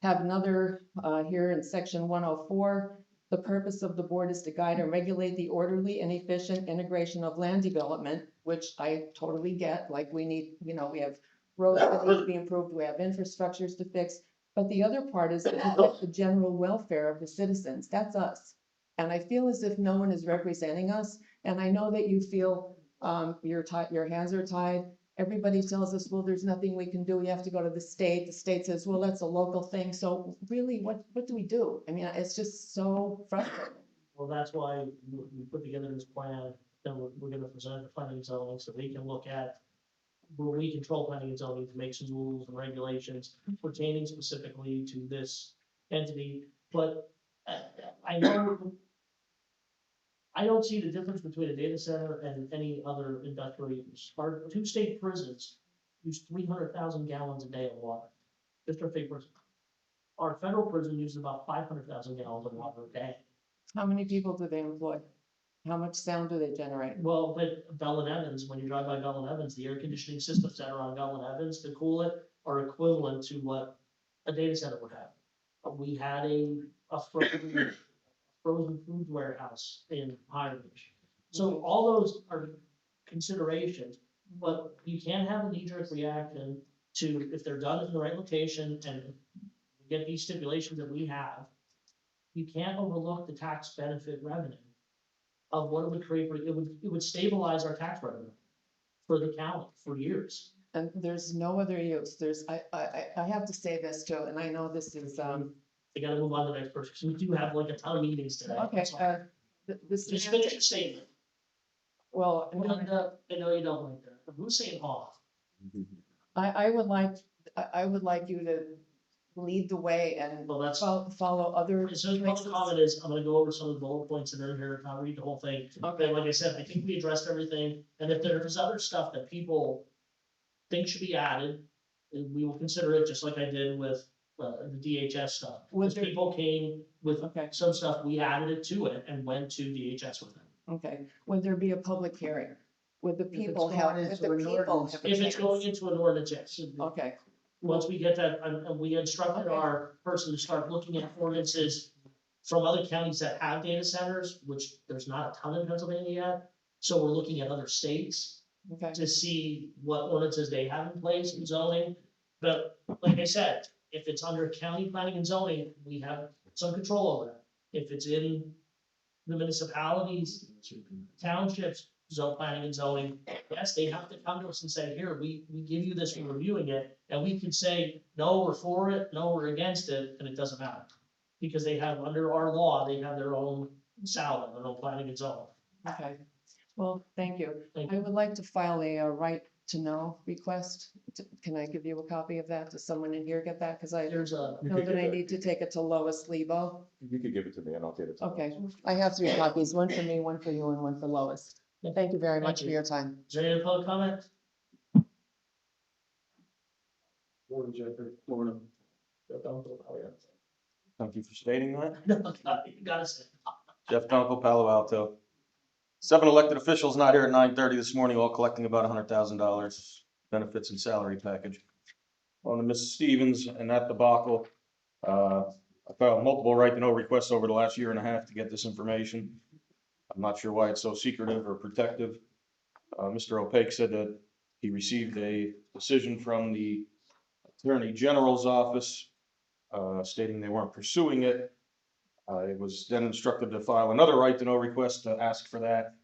[SPEAKER 12] have another here in section 104. The purpose of the board is to guide and regulate the orderly and efficient integration of land development, which I totally get. Like we need, you know, we have roads that need to be improved, we have infrastructures to fix. But the other part is to protect the general welfare of the citizens. That's us. And I feel as if no one is representing us. And I know that you feel your hands are tied. Everybody tells us, well, there's nothing we can do. We have to go to the state. The state says, well, that's a local thing. So really, what do we do? I mean, it's just so frustrating.
[SPEAKER 11] Well, that's why we put together this plan, then we're gonna present the planning and zoning, so they can look at where we control planning and zoning to make some rules and regulations pertaining specifically to this entity. But I know, I don't see the difference between a data center and any other industrial use. Our 2 state prisons use 300,000 gallons a day of water, just our state prison. Our federal prison uses about 500,000 gallons of water a day.
[SPEAKER 12] How many people do they employ? How much sound do they generate?
[SPEAKER 11] Well, but Bell and Evans, when you drive by Bell and Evans, the air conditioning systems that are on Bell and Evans to cool it are equivalent to what a data center would have. We had a frozen food warehouse in Highridge. So all those are considerations, but you can't have a knee-jerk reaction to, if they're done in the right location and get these stipulations that we have, you can't overlook the tax benefit revenue of what it would create, it would stabilize our tax revenue for the county for years.
[SPEAKER 12] And there's no other use. I have to say this too, and I know this is,
[SPEAKER 11] We gotta move on to the next person, because we do have like a ton of meetings today.
[SPEAKER 12] okay,
[SPEAKER 11] So,
[SPEAKER 12] this.
[SPEAKER 11] just finish your statement.
[SPEAKER 12] Well,
[SPEAKER 11] I know you don't like that, but who's saying off?
[SPEAKER 12] I would like you to lead the way and
[SPEAKER 11] Well, that's.
[SPEAKER 12] follow other
[SPEAKER 11] So the
[SPEAKER 12] places.
[SPEAKER 11] public comment is, I'm gonna go over some of the bullet points that are in here, I'll read the whole thing.
[SPEAKER 12] Okay.
[SPEAKER 11] But like I said, I think we addressed everything, and if there's other stuff that people think should be added, we will consider it, just like I did with the DHS stuff.
[SPEAKER 12] Was
[SPEAKER 11] Because
[SPEAKER 12] there-
[SPEAKER 11] people came with
[SPEAKER 12] Okay.
[SPEAKER 11] some stuff, we added it to it and went to DHS with it.
[SPEAKER 12] Okay, would there be a public hearing? Would the
[SPEAKER 4] it's
[SPEAKER 12] people
[SPEAKER 4] going
[SPEAKER 12] have, would
[SPEAKER 4] into
[SPEAKER 12] the
[SPEAKER 4] an
[SPEAKER 12] people
[SPEAKER 4] ordinance-
[SPEAKER 12] have a
[SPEAKER 11] If it's going
[SPEAKER 12] chance?
[SPEAKER 11] into an ordinance, yes.
[SPEAKER 12] Okay,
[SPEAKER 11] Once we get that, and we instructed
[SPEAKER 12] Okay.
[SPEAKER 11] our person to start looking at ordinances from other counties that have data centers, which there's not a ton in Pennsylvania yet. So we're looking at other states
[SPEAKER 12] okay,
[SPEAKER 11] to see what ordinances they have in place in zoning. But like I said, if it's under county planning and zoning, we have some control over that. If it's in the municipalities, townships, zone planning and zoning, yes, they have to come to us and say, here, we give you this, we're reviewing it. And we can say, no, we're for it, no, we're against it, and it doesn't matter. Because they have, under our law, they have their own salad, their own planning and zoning.
[SPEAKER 12] okay. Well, thank you.
[SPEAKER 11] Thank
[SPEAKER 12] I would like to file a right to know request. Can I give you a copy of that? Does someone in here get that? Because I
[SPEAKER 11] There's a,
[SPEAKER 9] You
[SPEAKER 12] know
[SPEAKER 9] could
[SPEAKER 12] that
[SPEAKER 9] give
[SPEAKER 12] I
[SPEAKER 9] it-
[SPEAKER 12] need to take it to Lois Lebo.
[SPEAKER 9] You could give it to me and I'll get it to them.
[SPEAKER 12] Okay, I have 3 copies, one for me, one for you, and one for Lois. Thank you very much
[SPEAKER 11] Thank
[SPEAKER 12] for
[SPEAKER 11] you.
[SPEAKER 12] your time.
[SPEAKER 11] is there any other public comment?
[SPEAKER 3] Morning, Jeffrey.
[SPEAKER 11] Morning.
[SPEAKER 13] Thank you for stating that.
[SPEAKER 11] No, you gotta say.
[SPEAKER 13] Jeff Dunkel, Palo Alto. 7 elected officials not here at 9:30 this morning, all collecting about $100,000 benefits and salary package. On to Mrs. Stevens and that debacle, I filed multiple right to know requests over the last year and a half to get this information. I'm not sure why it's so secretive or protective. Mr. Opaque said that he received a decision from the Attorney General's office stating they weren't pursuing it. I was then instructed to file another right to know request to ask for that.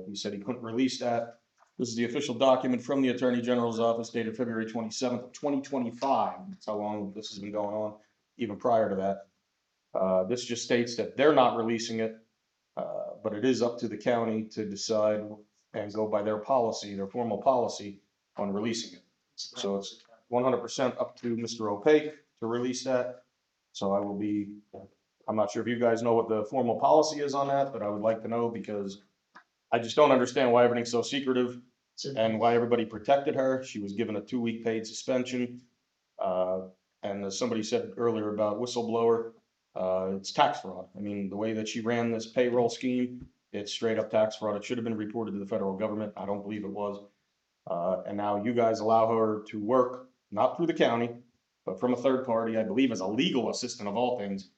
[SPEAKER 13] He said he couldn't release that. This is the official document from the Attorney General's office dated February 27th of 2025. That's how long this has been going on, even prior to that. This just states that they're not releasing it, but it is up to the county to decide and go by their policy, their formal policy on releasing it. So it's 100% up to Mr. Opaque to release that. So I will be, I'm not sure if you guys know what the formal policy is on that, but I would like to know because I just don't understand why everything's so secretive and why everybody protected her. She was given a 2-week paid suspension. And as somebody said earlier about whistleblower, it's tax fraud. I mean, the way that she ran this payroll scheme, it's straight up tax fraud. It should have been reported to the federal government. I don't believe it was. And now you guys allow her to work, not through the county, but from a third party, I believe as a legal assistant of all things,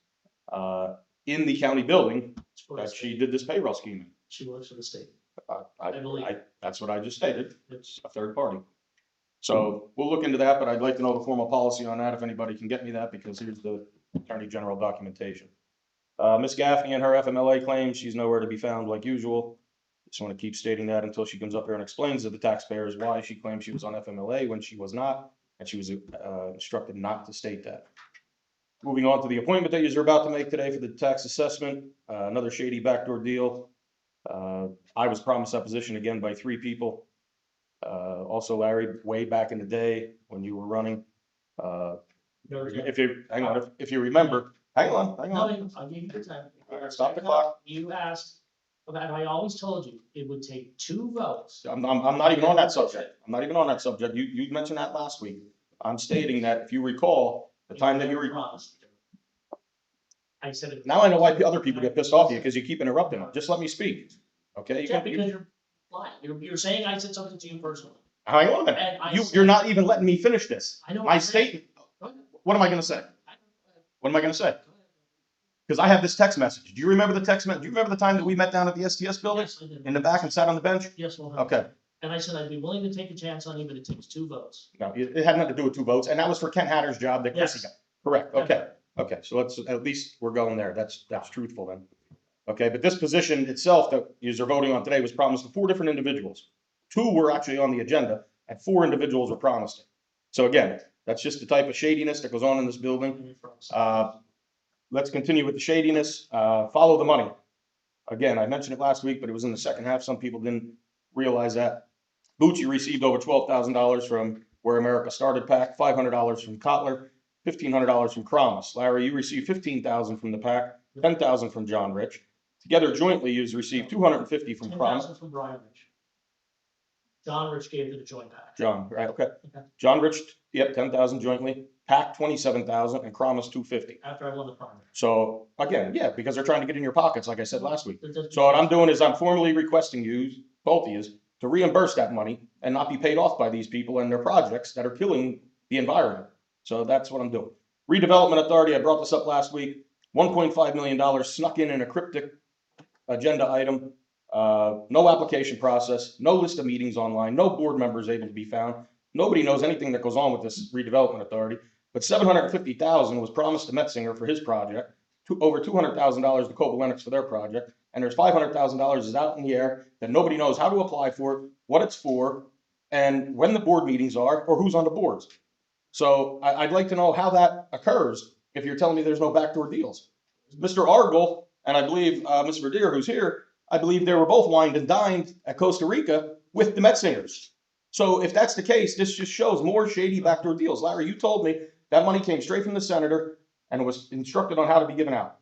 [SPEAKER 13] in the county building that she did this payroll scheme.
[SPEAKER 11] She works for the state.
[SPEAKER 13] I
[SPEAKER 11] believe.
[SPEAKER 13] that's what I just stated. It's a third party. So we'll look into that, but I'd like to know the formal policy on that if anybody can get me that, because here's the Attorney General documentation. Ms. Gaffney and her FMLA claims she's nowhere to be found like usual. Just want to keep stating that until she comes up here and explains to the taxpayers why she claims she was on FMLA when she was not, and she was instructed not to state that. Moving on to the appointment that you're about to make today for the tax assessment, another shady backdoor deal. I was promised that position again by 3 people. Also Larry, way back in the day when you were running. If you remember, hang on.
[SPEAKER 11] I'll give you the time.
[SPEAKER 13] All right, stop the clock.
[SPEAKER 11] You asked, and I always told you, it would take 2 votes.
[SPEAKER 13] I'm not even on that subject. I'm not even on that subject. You mentioned that last week. I'm stating that if you recall, the time that you were.
[SPEAKER 11] Promised. I said it.
[SPEAKER 13] Now I know why other people get pissed off at you, because you keep interrupting them. Just let me speak, okay?
[SPEAKER 11] Yeah, because you're lying. You're saying I said something to you personally.
[SPEAKER 13] Hang on a
[SPEAKER 11] And I
[SPEAKER 13] minute.
[SPEAKER 11] said-
[SPEAKER 13] You're not even letting me finish this.
[SPEAKER 11] I know.
[SPEAKER 13] My statement, what am I gonna say? What am I gonna say? Because I have this text message. Do you remember the text message? Do you remember the time that we met down at the STS building
[SPEAKER 11] Yes, I did.
[SPEAKER 13] in the back and sat on the bench?
[SPEAKER 11] Yes, well.
[SPEAKER 13] Okay.
[SPEAKER 11] And I said I'd be willing to take a chance on you, but it takes 2 votes.
[SPEAKER 13] No, it had nothing to do with 2 votes, and that was for Ken Hatter's job that Chrissy
[SPEAKER 11] Yes.
[SPEAKER 13] got. Correct, okay, okay, so let's, at least we're going there, that's truthful then. Okay, but this position itself that you're voting on today was promised to 4 different individuals. 2 were actually on the agenda, and 4 individuals were promised it. So again, that's just the type of shadiness that goes on in this building. Let's continue with the shadiness, follow the money. Again, I mentioned it last week, but it was in the second half, some people didn't realize that. Bucci received over $12,000 from Where America Started PAC, $500 from Kotler, $1,500 from Kramas. Larry, you received $15,000 from the PAC, $10,000 from John Rich. Together jointly, you've received $250 from Kramas.
[SPEAKER 11] 10,000 from Brian Rich. John Rich gave to the joint pack.
[SPEAKER 13] John, right, okay.
[SPEAKER 11] Okay.
[SPEAKER 13] John Rich, yep, 10,000 jointly, PAC 27,000, and Kramas 250.
[SPEAKER 11] After I won the primary.
[SPEAKER 13] So again, yeah, because they're trying to get in your pockets, like I said last week. So what I'm doing is I'm formally requesting you, both of you, to reimburse that money and not be paid off by these people and their projects that are killing the environment. So that's what I'm doing. Redevelopment Authority, I brought this up last week, $1.5 million snuck in a cryptic agenda item. No application process, no list of meetings online, no board members able to be found. Nobody knows anything that goes on with this redevelopment authority, but $750,000 was promised to Metzinger for his project, over $200,000 to Kovalenix for their project, and there's $500,000 is out in the air that nobody knows how to apply for, what it's for, and when the board meetings are, or who's on the boards. So I'd like to know how that occurs if you're telling me there's no backdoor deals. Mr. Argel, and I believe Ms. Verdeer, who's here, I believe they were both wined and dined at Costa Rica with the Metzingers. So if that's the case, this just shows more shady backdoor deals. Larry, you told me that money came straight from the senator and was instructed on how to be given out.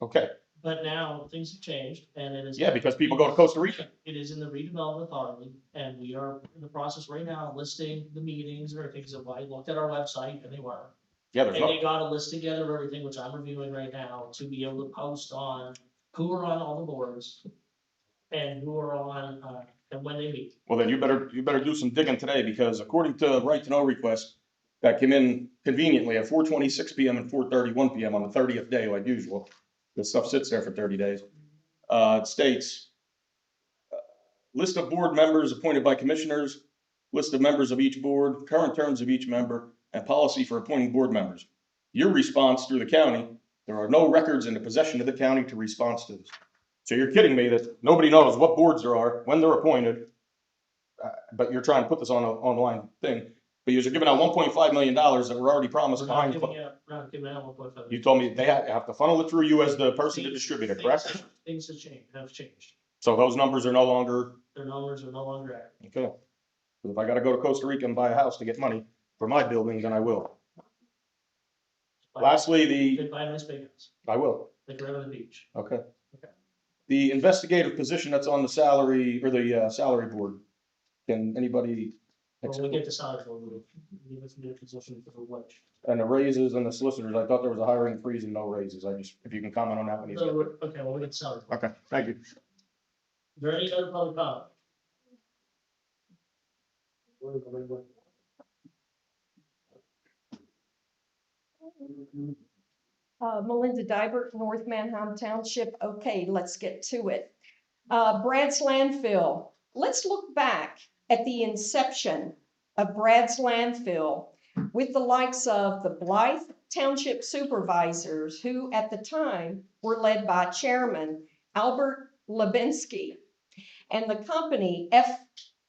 [SPEAKER 13] Okay.
[SPEAKER 11] But now things have changed and it is.
[SPEAKER 13] Yeah, because people go to Costa Rica.
[SPEAKER 11] It is in the redevelopment authority and we are in the process right now listing the meetings or things that I looked at our website and they were.
[SPEAKER 13] Yeah, there's
[SPEAKER 11] And
[SPEAKER 13] no.
[SPEAKER 11] they got a list together of everything, which I'm reviewing right now, to be able to post on who are on all the boards and who are on, and when they meet.
[SPEAKER 13] Well, then you better do some digging today, because according to right to know request that came in conveniently at 4:26 p.m. and 4:31 p.m. on the 30th day, like usual, this stuff sits there for 30 days. It states, list of board members appointed by commissioners, list of members of each board, current terms of each member, and policy for appointing board members. Your response through the county, there are no records in the possession of the county to response to this. So you're kidding me that nobody knows what boards there are, when they're appointed, but you're trying to put this on an online thing. But you're giving out $1.5 million that were already promised
[SPEAKER 11] We're not
[SPEAKER 13] behind.
[SPEAKER 11] giving out 1.5.
[SPEAKER 13] You told me they have to funnel it through you as the person to distribute it, correct?
[SPEAKER 11] Things have changed.
[SPEAKER 13] So those numbers are no longer,
[SPEAKER 11] Their numbers are no longer accurate.
[SPEAKER 13] okay. If I gotta go to Costa Rica and buy a house to get money for my building, then I will. Lastly,
[SPEAKER 11] They buy a nice big house.
[SPEAKER 13] I will,
[SPEAKER 11] They can live on the beach.
[SPEAKER 13] okay.
[SPEAKER 11] Okay.
[SPEAKER 13] The investigative position that's on the salary, or the salary board, can anybody?
[SPEAKER 11] When we get to salary, we'll give us a position for the wage.
[SPEAKER 13] And the raises and the solicitors, I thought there was a hiring freeze and no raises. If you can comment on that when you get there.
[SPEAKER 11] Okay, well, we get to salary.
[SPEAKER 13] Okay, thank you.
[SPEAKER 11] Is there any other public comment?
[SPEAKER 14] Melinda Dybert, North Manheim Township. Okay, let's get to it. Brad's landfill. Let's look back at the inception of Brad's landfill with the likes of the Blythe Township supervisors, who at the time were led by Chairman Albert Lebinsky, and the company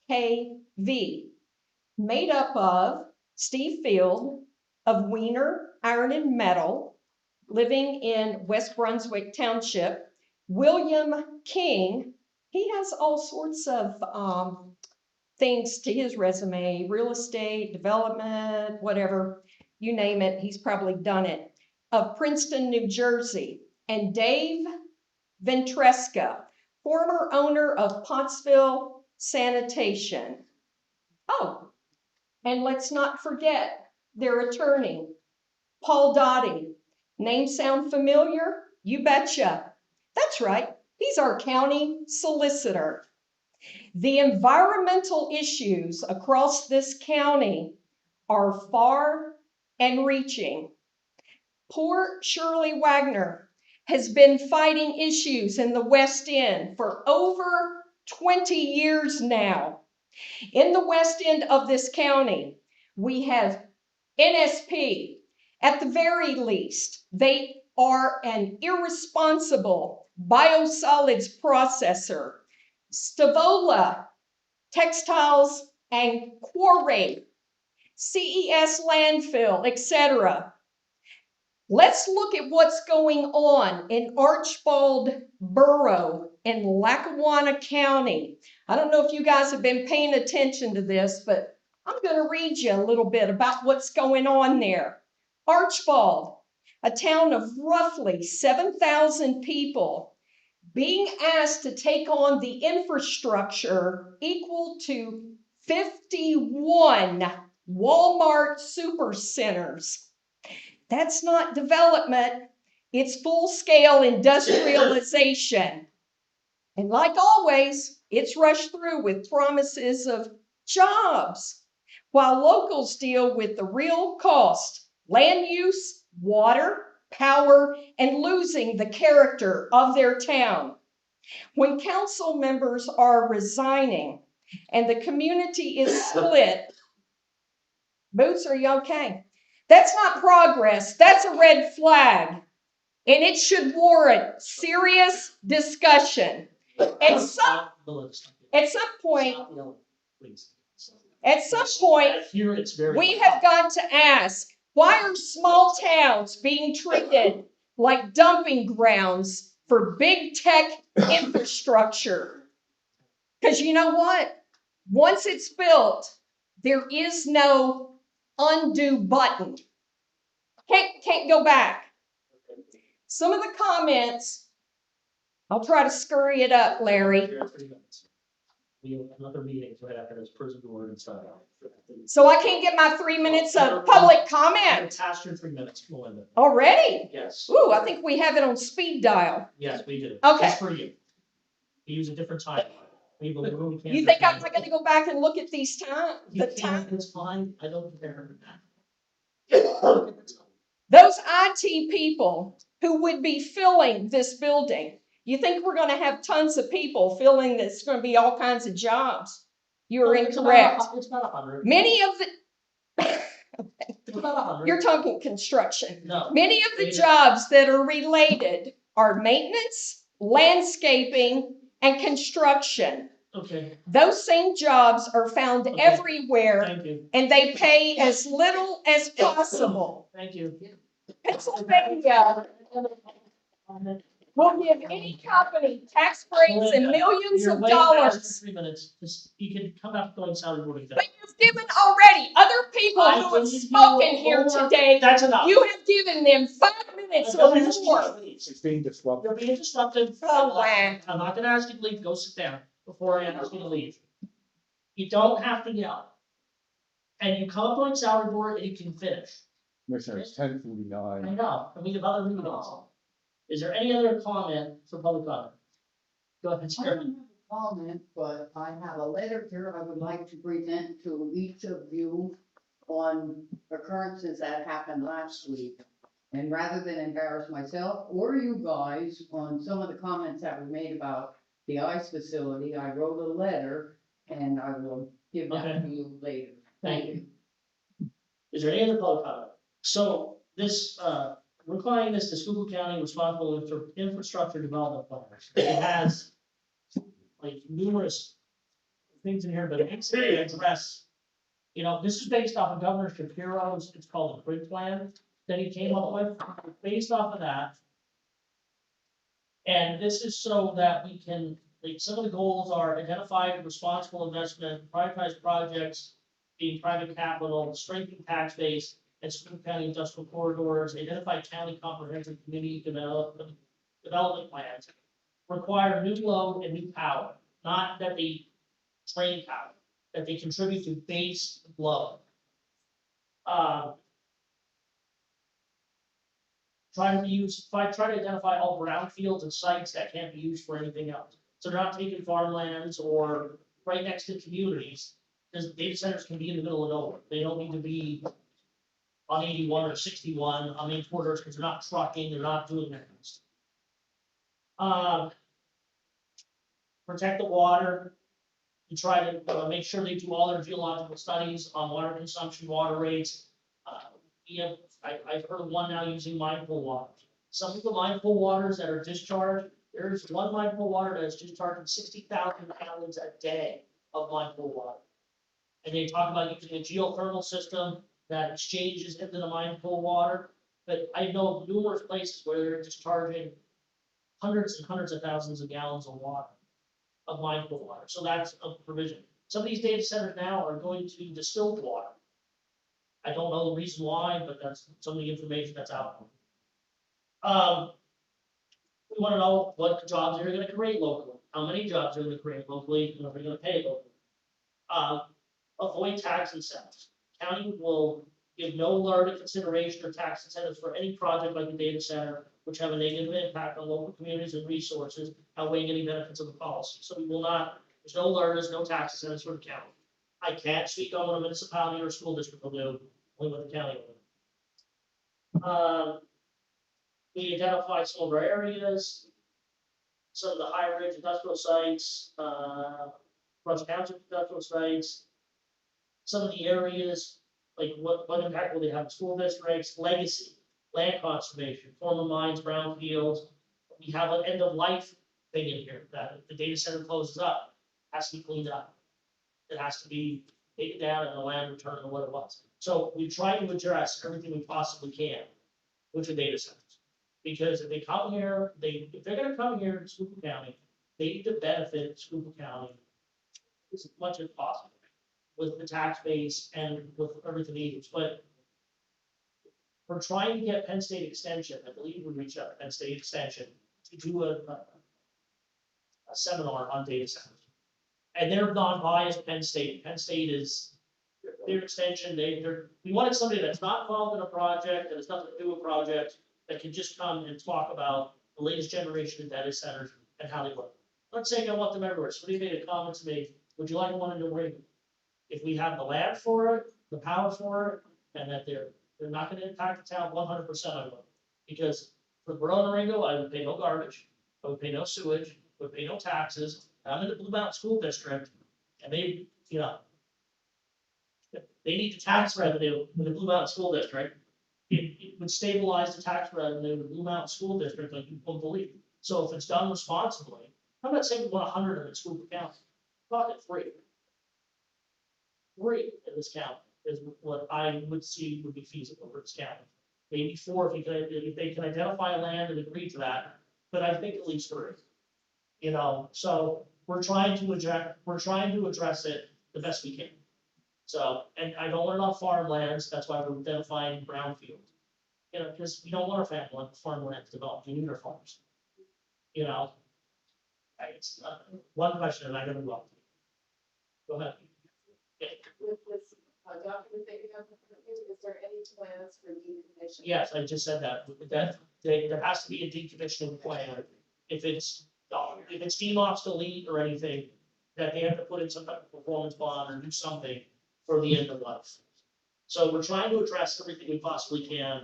[SPEAKER 14] FKV, made up of Steve Field of Wiener Iron and Metal, living in West Brunswick Township, William King. He has all sorts of things to his resume, real estate, development, whatever, you name it, he's probably done it, of Princeton, New Jersey, and Dave Ventresca, former owner of Pottsville Sanitation. Oh, and let's not forget their attorney, Paul Dottie. Name sound familiar? You betcha. That's right, he's our county solicitor. The environmental issues across this county are far and reaching. Poor Shirley Wagner has been fighting issues in the West End for over 20 years now. In the West End of this county, we have NSP. At the very least, they are an irresponsible biosolids processor. Stavola Textiles and Quarry, CES Landfill, etc. Let's look at what's going on in Archbald Borough in Lackawanna County. I don't know if you guys have been paying attention to this, but I'm going to read you a little bit about what's going on there. Archbald, a town of roughly 7,000 people, being asked to take on the infrastructure equal to 51 Walmart supercenters. That's not development, it's full-scale industrialization. And like always, it's rushed through with promises of jobs, while locals deal with the real cost, land use, water, power, and losing the character of their town. When council members are resigning and the community is split, Boots, are you okay? That's not progress. That's a red flag. And it should warrant serious discussion. At some point, we have got to ask, why are small towns being treated like dumping grounds for big tech infrastructure? Because you know what? Once it's built, there is no undo button. Can't go back. Some of the comments, I'll try to scurry it up, Larry.
[SPEAKER 11] We have another meeting right after this prison board and stuff.
[SPEAKER 14] So I can't get my 3 minutes of public comment.
[SPEAKER 11] Past your 3 minutes, Melinda.
[SPEAKER 14] Already?
[SPEAKER 11] Yes.
[SPEAKER 14] Ooh, I think we have it on speed dial.
[SPEAKER 11] Yes, we do.
[SPEAKER 14] Okay.
[SPEAKER 11] Just for you. We use a different time. We can't.
[SPEAKER 14] You think I'm not going to go back and look at these time?
[SPEAKER 11] It's fine. I don't care.
[SPEAKER 14] Those IT people who would be filling this building, you think we're going to have tons of people filling this? It's going to be all kinds of jobs. You're incorrect.
[SPEAKER 11] It's about 100.
[SPEAKER 14] Many of the
[SPEAKER 11] It's about 100.
[SPEAKER 14] You're talking construction.
[SPEAKER 11] No.
[SPEAKER 14] Many of the jobs that are related are maintenance, landscaping, and construction.
[SPEAKER 11] Okay.
[SPEAKER 14] Those same jobs are found everywhere.
[SPEAKER 11] Thank you.
[SPEAKER 14] And they pay as little as possible.
[SPEAKER 11] Thank you.
[SPEAKER 14] Pennsylvania will give any company tax breaks and millions
[SPEAKER 11] You're
[SPEAKER 14] of
[SPEAKER 11] way past
[SPEAKER 14] dollars.
[SPEAKER 11] your 3 minutes. You can come back going salary board again.
[SPEAKER 14] But you've given already other people
[SPEAKER 11] I
[SPEAKER 14] who have
[SPEAKER 11] believe you
[SPEAKER 14] spoken here
[SPEAKER 11] over-
[SPEAKER 14] today.
[SPEAKER 11] That's enough.
[SPEAKER 14] You have given them 5 minutes or more.
[SPEAKER 9] It's being disruptive.
[SPEAKER 11] You're being disruptive.
[SPEAKER 14] Oh, wow.
[SPEAKER 11] I'm not gonna ask you to leave. Go sit down before I ask you to leave. You don't have to yell. And you come up on salary board and you can finish.
[SPEAKER 9] Commissioner, it's 10:49.
[SPEAKER 11] I know, and we have other meetings. Is there any other comment for public comment? Go ahead,
[SPEAKER 15] I
[SPEAKER 11] sir.
[SPEAKER 15] don't have a comment, but I have a letter here I would like to present to each of you on occurrences that happened last week. And rather than embarrass myself or you guys on some of the comments that were made about the ICE facility, I wrote a letter and I will give that to you later.
[SPEAKER 11] Thank you. Is there any other public comment? So this, we're calling this the Schuylkill County Responsible for Infrastructure Development Plan. It has like numerous things in here, but it's to address, you know, this is based off of Governor Shapiro's, it's called a grid plan that he came up with, based off of that. And this is so that we can, like, some of the goals are identify responsible investment, prioritize projects, being private capital, strengthen tax base, and Schuylkill County industrial corridors, identify county comprehensive community development plans, require new load and new power, not that they drain power, that they contribute to base load. Try to identify all brownfields and sites that can't be used for anything else. So they're not taking farmlands or right next to communities, because data centers can be in the middle of nowhere. They don't need to be on 81 or 61 on main corridors, because they're not trucking, they're not doing that kind of stuff. Protect the water. We try to make sure they do all their geological studies on water consumption, water rates. I've heard of one now using mindful water. Some of the mindful waters that are discharged, there's one mindful water that is discharging 60,000 gallons a day of mindful water. And they talk about using a geothermal system that exchanges into the mindful water. But I know of numerous places where they're discharging hundreds and hundreds of thousands of gallons of water, of mindful water. So that's a provision. Some of these data centers now are going to distilled water. I don't know the reason why, but that's some of the information that's out there. We want to know what jobs they're going to create locally, how many jobs they're going to create locally, and if they're going to pay locally. Avoid tax incentives. County will give no learning consideration or tax incentives for any project like a data center, which have a negative impact on local communities and resources, outweighing any benefits of the policy. So we will not, there's no learners, no tax incentives for the county. I can't speak on what a municipality or a school district will do, only what the county will do. We identify some of our areas, some of the higher range industrial sites, Rush Township industrial sites, some of the areas, like what impact will they have on school districts, legacy, land conservation, former mines, brownfields. We have an end of life thing in here that if the data center closes up, has to be cleaned up. It has to be taken down and the land returned to what it was. So we try to address everything we possibly can with the data centers. Because if they come here, if they're gonna come here to Schuylkill County, they need to benefit Schuylkill County as much as possible with the tax base and with everything needed. But we're trying to get Penn State Extension, I believe we reached out to Penn State Extension to do a seminar on data centers. And they're non-biased Penn State. Penn State is their extension. We wanted somebody that's not involved in a project, that has nothing to do with a project, that can just come and talk about the latest generation of data centers and how they work. I'm not saying I want them everywhere. Somebody made a comment to me, would you like one in New England? If we have the land for it, the power for it, and that they're not gonna impact the town 100%, I will. Because for Borough Ringo, I would pay no garbage, I would pay no sewage, I would pay no taxes. I'm in the Blue Mountain School District, and they need the tax revenue in the Blue Mountain School District. It would stabilize the tax revenue in the Blue Mountain School District like you won't believe. So if it's done responsibly, I'm not saying we want 100 in Schuylkill County, about it 3. 3 in this county is what I would see would be feasible for this county. Maybe 4 if they can identify land and agree to that, but I think at least 3. So we're trying to address it the best we can. So, and I don't want enough farmlands, that's why we're identifying brownfield. Because we don't want our farmland developed, we need our farms. It's one question and I gotta move on. Go ahead.
[SPEAKER 12] With this document that you have, is there any plans for decommission?
[SPEAKER 11] Yes, I just said that, there has to be a decommissioning plan. If it's deemed obsolete or anything, that they have to put in some type of performance bond or do something for the end of life. So we're trying to address everything we possibly can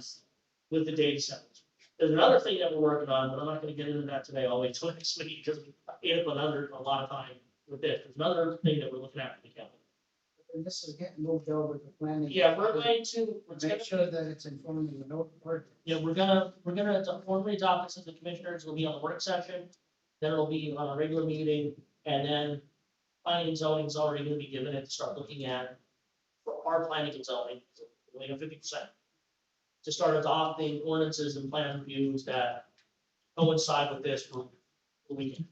[SPEAKER 11] with the data centers. There's another thing that we're working on, but I'm not gonna get into that today, I'll wait till next week, because it went under a lot of time with this. There's another thing that we're looking at for the county.
[SPEAKER 4] And this is getting moved over to planning.
[SPEAKER 11] Yeah, we're going to.
[SPEAKER 4] Make sure that it's informed in the note part.
[SPEAKER 11] Yeah, we're gonna formally adopt this as the commissioners, it'll be on the work session, then it'll be on a regular meeting, and then planning and zoning is already gonna be given it to start looking at for our planning and zoning, only 50%. To start adopting ordinances and plan reviews that coincide with this for the weekend.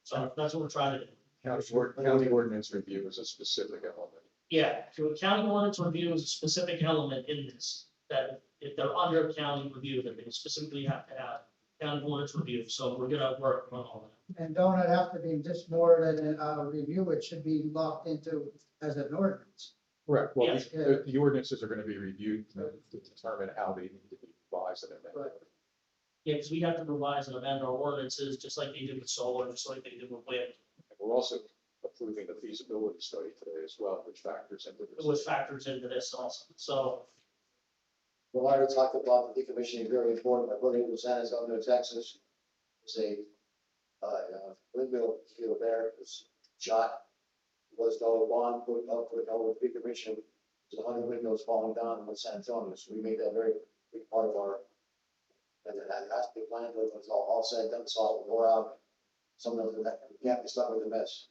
[SPEAKER 11] So that's what we're trying to do.
[SPEAKER 9] County ordinance review is a specific element.
[SPEAKER 11] Yeah, so a county ordinance review is a specific element in this, that if they're under county review, that they specifically have to have county ordinance review, so we're gonna work on all that.
[SPEAKER 4] And don't it have to be just more than a review, it should be locked into as an ordinance.
[SPEAKER 9] Correct. Well,
[SPEAKER 11] Yes.
[SPEAKER 9] the ordinances are gonna be reviewed to determine how they need to be revised and amended.
[SPEAKER 4] Right.
[SPEAKER 11] Yeah, because we have to revise and amend our ordinances, just like they did with solar, just like they did with wind.
[SPEAKER 9] And we're also approving the feasibility study today as well, which factors into this.
[SPEAKER 11] Which factors into this also, so.
[SPEAKER 3] We already talked about the decommissioning, very important. My brother was San Antonio, Texas. There's windmill field there, was shot. Was no bond put up with no decommission. There's 100 windmills falling down in San Antonio, so we made that very big part of our. And that has to be planned, it was all said, done, solved, wore out. Some of them, we can't be stuck with a mess.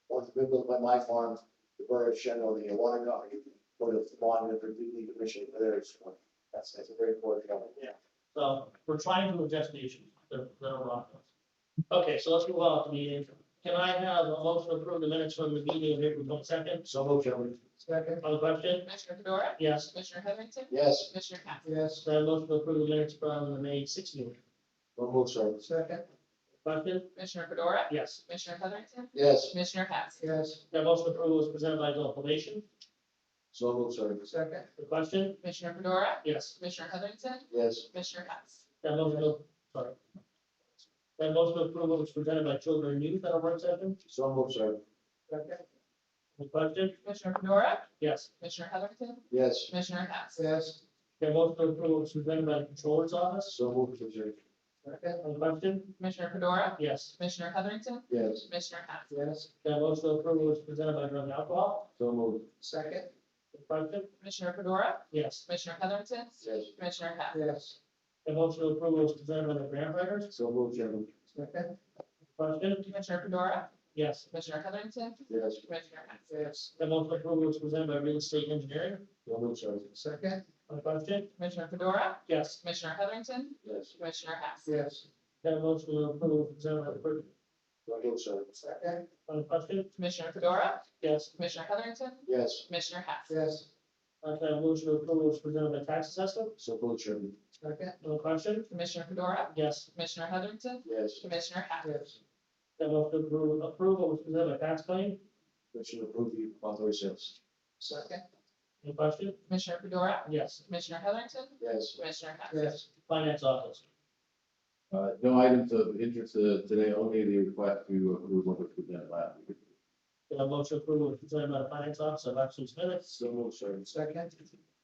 [SPEAKER 3] Once the windmills by my farm, the borough of Shenandoah, the water company, put a bond in for decommissioning for theirs. That's a very important element.
[SPEAKER 11] Yeah. So we're trying to address the issues that are wrong. Okay, so let's move on to the meeting. Can I have a motion to approve the minutes from the meeting of April 22nd?
[SPEAKER 3] So moved, gentlemen.
[SPEAKER 11] Second. On the question?
[SPEAKER 2] Commissioner Fedora?
[SPEAKER 11] Yes.
[SPEAKER 2] Commissioner Heatherington?
[SPEAKER 3] Yes.
[SPEAKER 2] Commissioner Hess?
[SPEAKER 11] Yes. Can I have a motion to approve the minutes from the May 6th meeting?
[SPEAKER 3] So moved, sir.
[SPEAKER 11] Second. Question?
[SPEAKER 2] Commissioner Fedora?
[SPEAKER 11] Yes.
[SPEAKER 2] Commissioner Heatherington?
[SPEAKER 3] Yes.
[SPEAKER 2] Commissioner Hess?
[SPEAKER 11] Yes. That motion to approve was presented by adult probation.
[SPEAKER 3] So moved, sir.
[SPEAKER 11] Second. The question?
[SPEAKER 2] Commissioner Fedora?
[SPEAKER 11] Yes.
[SPEAKER 2] Commissioner Heatherington?
[SPEAKER 3] Yes.
[SPEAKER 2] Commissioner Hess?
[SPEAKER 11] That motion to, sorry. That motion to approve was presented by children and youth at a work session.
[SPEAKER 3] So moved, sir.
[SPEAKER 11] Second. The question?
[SPEAKER 2] Commissioner Fedora?
[SPEAKER 11] Yes.
[SPEAKER 2] Commissioner Heatherington?
[SPEAKER 3] Yes.
[SPEAKER 2] Commissioner Hess?
[SPEAKER 11] Yes. That motion to approve was presented by the controller's office.
[SPEAKER 3] So moved, sir.
[SPEAKER 11] Second. On the question?
[SPEAKER 2] Commissioner Fedora?
[SPEAKER 11] Yes.
[SPEAKER 2] Commissioner Heatherington?
[SPEAKER 3] Yes.
[SPEAKER 2] Commissioner Hess?
[SPEAKER 11] Yes. That motion to approve was presented by drug and alcohol.
[SPEAKER 3] So moved.
[SPEAKER 11] Second. The question?
[SPEAKER 2] Commissioner Fedora?
[SPEAKER 11] Yes.
[SPEAKER 2] Commissioner Heatherington?
[SPEAKER 3] Yes.
[SPEAKER 2] Commissioner Hess?
[SPEAKER 11] Yes. The motion to approve was presented by the grant writers.
[SPEAKER 3] So moved, gentlemen.
[SPEAKER 11] Second. Question?
[SPEAKER 2] Commissioner Fedora?
[SPEAKER 11] Yes.
[SPEAKER 2] Commissioner Heatherington?
[SPEAKER 3] Yes.
[SPEAKER 2] Commissioner Hess?
[SPEAKER 11] Yes. The motion to approve was presented by real estate engineering.
[SPEAKER 3] So moved, sir.
[SPEAKER 11] Second. On the question?
[SPEAKER 2] Commissioner Fedora?
[SPEAKER 11] Yes.
[SPEAKER 2] Commissioner Heatherington?
[SPEAKER 3] Yes.
[SPEAKER 2] Commissioner Hess?
[SPEAKER 11] Yes. That motion to approve was presented by the clerk.
[SPEAKER 3] So moved, sir.
[SPEAKER 11] Second. On the question?
[SPEAKER 2] Commissioner Fedora?
[SPEAKER 11] Yes.
[SPEAKER 2] Commissioner Heatherington?
[SPEAKER 3] Yes.
[SPEAKER 2] Commissioner Hess?
[SPEAKER 11] Yes. That motion to approve was presented by tax assessment.
[SPEAKER 3] So moved, sir.
[SPEAKER 11] Second. On the question?
[SPEAKER 2] Commissioner Fedora?
[SPEAKER 11] Yes.
[SPEAKER 2] Commissioner Heatherington?
[SPEAKER 3] Yes.
[SPEAKER 2] Commissioner Hess?
[SPEAKER 11] Yes. That motion to approve was presented by tax claim.
[SPEAKER 3] Motion to approve the monthly sales.
[SPEAKER 11] Second. Any question?
[SPEAKER 2] Commissioner Fedora?
[SPEAKER 11] Yes.
[SPEAKER 2] Commissioner Heatherington?
[SPEAKER 3] Yes.
[SPEAKER 2] Commissioner Hess?
[SPEAKER 11] Yes. Finance office.
[SPEAKER 16] No items of interest today, only the request to approve what was presented last week.
[SPEAKER 11] The motion to approve was presented by the finance officer of Axel's minutes.
[SPEAKER 3] So moved, sir.
[SPEAKER 11] Second.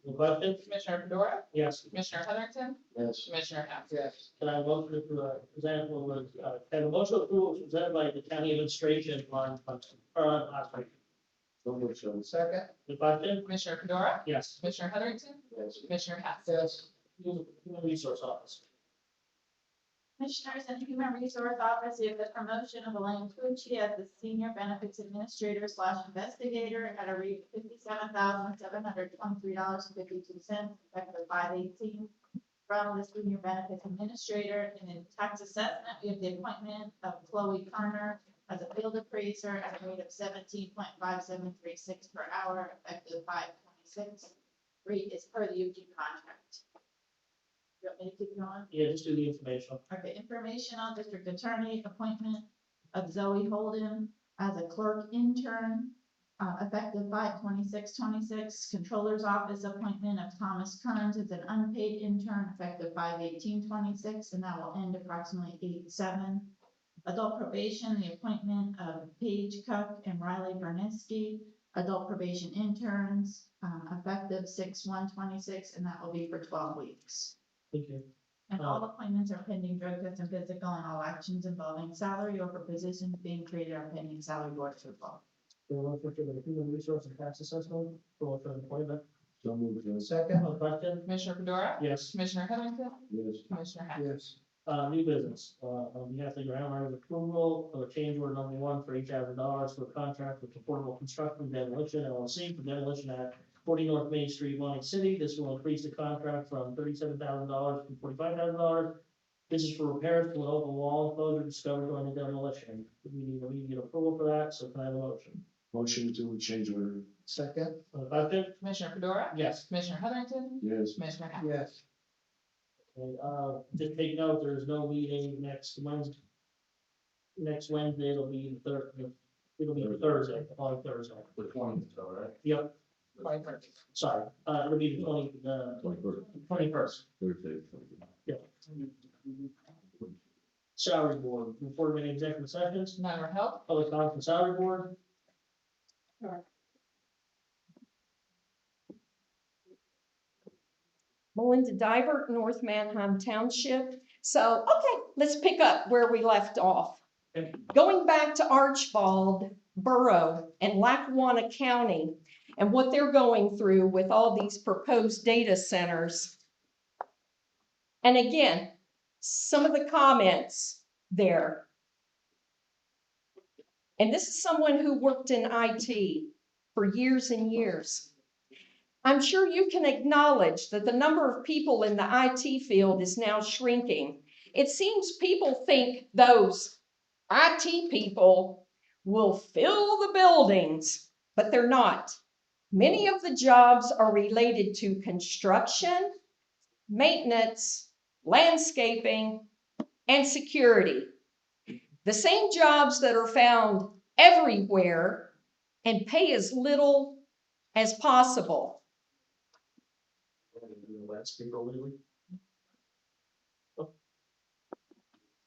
[SPEAKER 11] Any question?
[SPEAKER 2] Commissioner Fedora?
[SPEAKER 11] Yes.
[SPEAKER 2] Commissioner Heatherington?
[SPEAKER 3] Yes.
[SPEAKER 2] Commissioner Hess?
[SPEAKER 11] Yes. Can I have a motion to present what was, can I have a motion to approve was presented by the county administration on last week.
[SPEAKER 3] So moved, sir.
[SPEAKER 11] Second. The question?
[SPEAKER 2] Commissioner Fedora?
[SPEAKER 11] Yes.
[SPEAKER 2] Commissioner Heatherington?
[SPEAKER 3] Yes.
[SPEAKER 2] Commissioner Hess?
[SPEAKER 11] Yes. Human resource office.
[SPEAKER 17] Commissioners and Human Resource Office, you have the promotion of Elaine Tucci as the Senior Benefits Administrator / Investigator at a rate of $57,723.52, effective 5/18. From the Senior Benefits Administrator, and in tax assessment, we have the appointment of Chloe Kerner as a field appraiser at a rate of 17.5736 per hour, effective 5/26. Rate is per the UG contract. You want me to keep going?
[SPEAKER 11] Yeah, just do the information.
[SPEAKER 17] Okay, informational district attorney appointment of Zoe Holden as a clerk intern, effective 5/26/26. Controller's office appointment of Thomas Kearns as an unpaid intern, effective 5/18/26, and that will end approximately 8/7. Adult probation, the appointment of Paige Cook and Riley Berniski, adult probation interns, effective 6/1/26, and that will be for 12 weeks.
[SPEAKER 11] Thank you.
[SPEAKER 17] And all appointments are pending drug test and physical, and all actions involving salary or for positions being created are pending salary board approval.
[SPEAKER 11] The motion for the human resource and tax assessment, for the appointment.
[SPEAKER 3] So moved, sir.
[SPEAKER 11] Second. On the question?
[SPEAKER 2] Commissioner Fedora?
[SPEAKER 11] Yes.
[SPEAKER 2] Commissioner Heatherington?
[SPEAKER 3] Yes.
[SPEAKER 2] Commissioner Hess?
[SPEAKER 11] Yes. New business, on behalf of the ground writers approval of a change order number 1 for $8,000 for a contract with Affordable Construction Demolition LLC for demolition at 40 North Main Street, Monty City. This will increase the contract from $37,000 to $45,000. This is for repairs to an open wall enclosure discovered during the demolition. We need immediate approval for that, so can I have a motion?
[SPEAKER 3] Motion to change order.
[SPEAKER 11] Second. On the question?
[SPEAKER 2] Commissioner Fedora?
[SPEAKER 11] Yes.
[SPEAKER 2] Commissioner Heatherington?
[SPEAKER 3] Yes.
[SPEAKER 2] Commissioner Hess?
[SPEAKER 11] Yes. Okay, just take note, there's no meeting next Wednesday. Next Wednesday, it'll be the third, it'll be Thursday, the following Thursday.
[SPEAKER 16] The 20th, all right?
[SPEAKER 11] Yep,
[SPEAKER 2] 21st.
[SPEAKER 11] sorry, it'll be the 21st.
[SPEAKER 16] Thursday.
[SPEAKER 11] Salary board, report of any executive sessions,
[SPEAKER 2] None were held.
[SPEAKER 11] public comment from salary board.
[SPEAKER 14] Melinda Divert, North Manheim Township. So, okay, let's pick up where we left off. Going back to Archbald Borough and Lackawanna County and what they're going through with all these proposed data centers. And again, some of the comments there. And this is someone who worked in IT for years and years. I'm sure you can acknowledge that the number of people in the IT field is now shrinking. It seems people think those IT people will fill the buildings, but they're not. Many of the jobs are related to construction, maintenance, landscaping, and security. The same jobs that are found everywhere and pay as little as possible.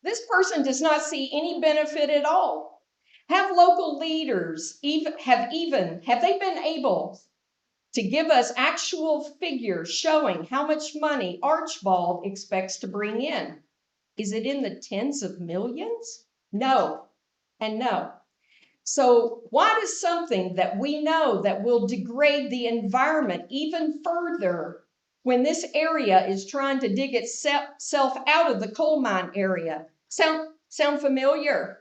[SPEAKER 14] This person does not see any benefit at all. Have local leaders have they been able to give us actual figures showing how much money Archbald expects to bring in? Is it in the tens of millions? No, and no. So what is something that we know that will degrade the environment even further when this area is trying to dig itself out of the coal mine area? Sound familiar?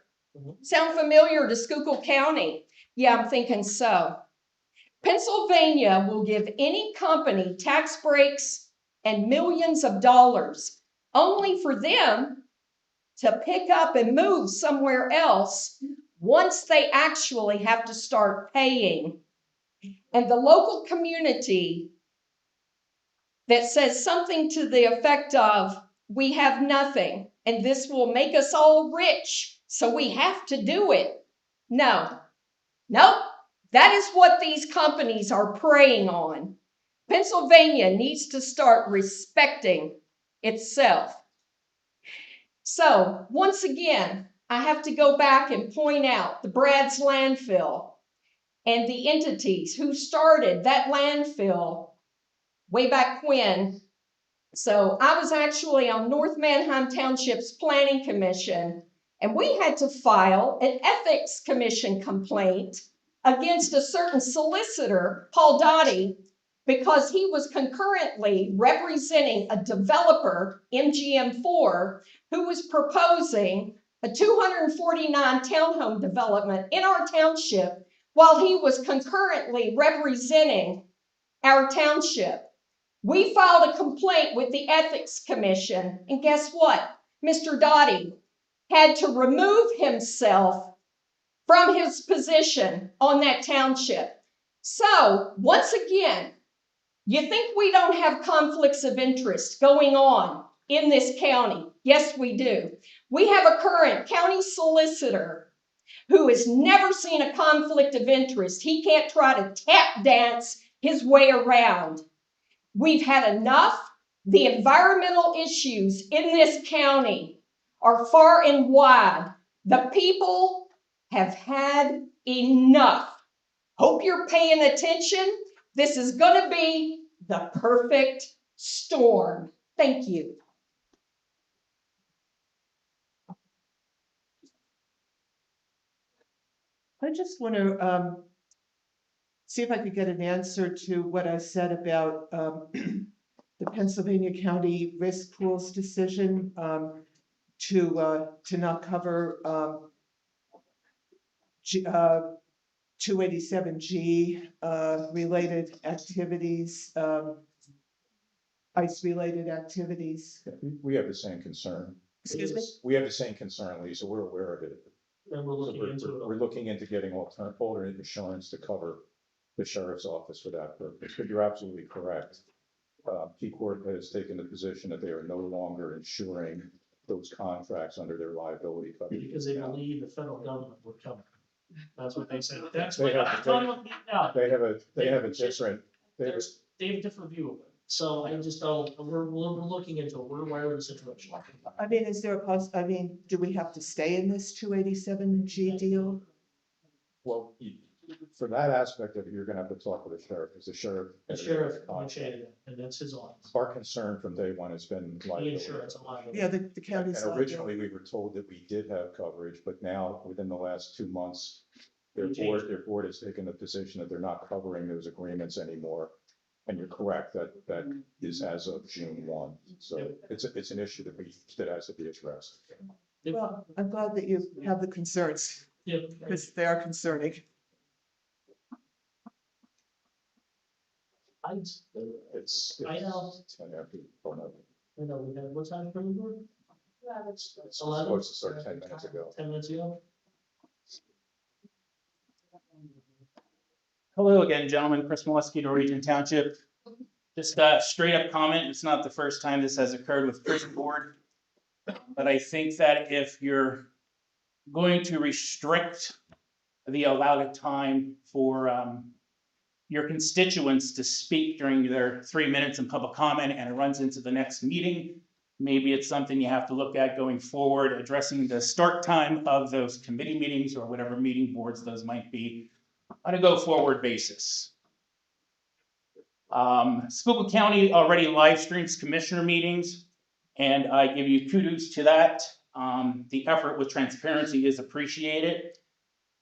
[SPEAKER 14] Sound familiar to Schuylkill County? Yeah, I'm thinking so. Pennsylvania will give any company tax breaks and millions of dollars only for them to pick up and move somewhere else once they actually have to start paying. And the local community that says something to the effect of, we have nothing and this will make us all rich, so we have to do it. No, nope. That is what these companies are preying on. Pennsylvania needs to start respecting itself. So once again, I have to go back and point out the Brad's landfill and the entities who started that landfill way back when. So I was actually on North Manheim Township's Planning Commission, and we had to file an Ethics Commission complaint against a certain solicitor, Paul Dottie, because he was concurrently representing a developer, MGM4, who was proposing a 249 townhome development in our township while he was concurrently representing our township. We filed a complaint with the Ethics Commission, and guess what? Mr. Dottie had to remove himself from his position on that township. So, once again, you think we don't have conflicts of interest going on in this county? Yes, we do. We have a current county solicitor who has never seen a conflict of interest. He can't try to tap dance his way around. We've had enough. The environmental issues in this county are far and wide. The people have had enough. Hope you're paying attention. This is going to be the perfect storm. Thank you.
[SPEAKER 5] I just want to see if I could get an answer to what I said about the Pennsylvania County Risk Pool's decision to not cover 287G related activities, ICE-related activities.
[SPEAKER 9] We have the same concern.
[SPEAKER 5] Excuse me?
[SPEAKER 9] We have the same concern, Lisa. We're aware of it.
[SPEAKER 11] And we're looking into it.
[SPEAKER 9] We're looking into getting alternate insurance to cover the sheriff's office for that purpose. But you're absolutely correct. P-Corp has taken the position that they are no longer insuring those contracts under their liability coverage.
[SPEAKER 11] Because they believe the federal government would cover. That's what they said. That's
[SPEAKER 9] They
[SPEAKER 11] what
[SPEAKER 9] have-
[SPEAKER 11] I'm telling you now.
[SPEAKER 9] They have a different.
[SPEAKER 11] They have a different view of it. So I just don't, we're looking into it. We're aware of the situation.
[SPEAKER 5] I mean, is there a do we have to stay in this 287G deal?
[SPEAKER 9] Well, For that aspect of it, you're gonna have to talk with the sheriff, because the sheriff.
[SPEAKER 11] The sheriff initiated it, and that's his office.
[SPEAKER 9] Our concern from day one has been
[SPEAKER 11] The
[SPEAKER 9] liability.
[SPEAKER 11] insurance and liability.
[SPEAKER 5] Yeah, the county's.
[SPEAKER 9] And originally, we were told that we did have coverage, but now, within the last 2 months, their board has taken the position that they're not covering those agreements anymore. And you're correct, that is as of June 1. So it's an issue that has to be addressed.
[SPEAKER 5] Well, I'm glad that you have the concerns,
[SPEAKER 11] Yeah.
[SPEAKER 5] because they are concerning.
[SPEAKER 9] It's
[SPEAKER 11] I know.
[SPEAKER 9] 10 after, oh no,
[SPEAKER 11] I know, we had, what time for the board? It's
[SPEAKER 9] it's
[SPEAKER 11] 11.
[SPEAKER 9] supposed to start 10 minutes ago.
[SPEAKER 11] 10 minutes ago.
[SPEAKER 10] Hello again, gentlemen. Chris Molesky, Norwegian Township. Just a straight up comment. It's not the first time this has occurred with prison board. But I think that if you're going to restrict the allowed time for your constituents to speak during their 3 minutes in public comment and it runs into the next meeting, maybe it's something you have to look at going forward, addressing the start time of those committee meetings or whatever meeting boards those might be on a go forward basis. Schuylkill County already live streams commissioner meetings, and I give you kudos to that. The effort with transparency is appreciated.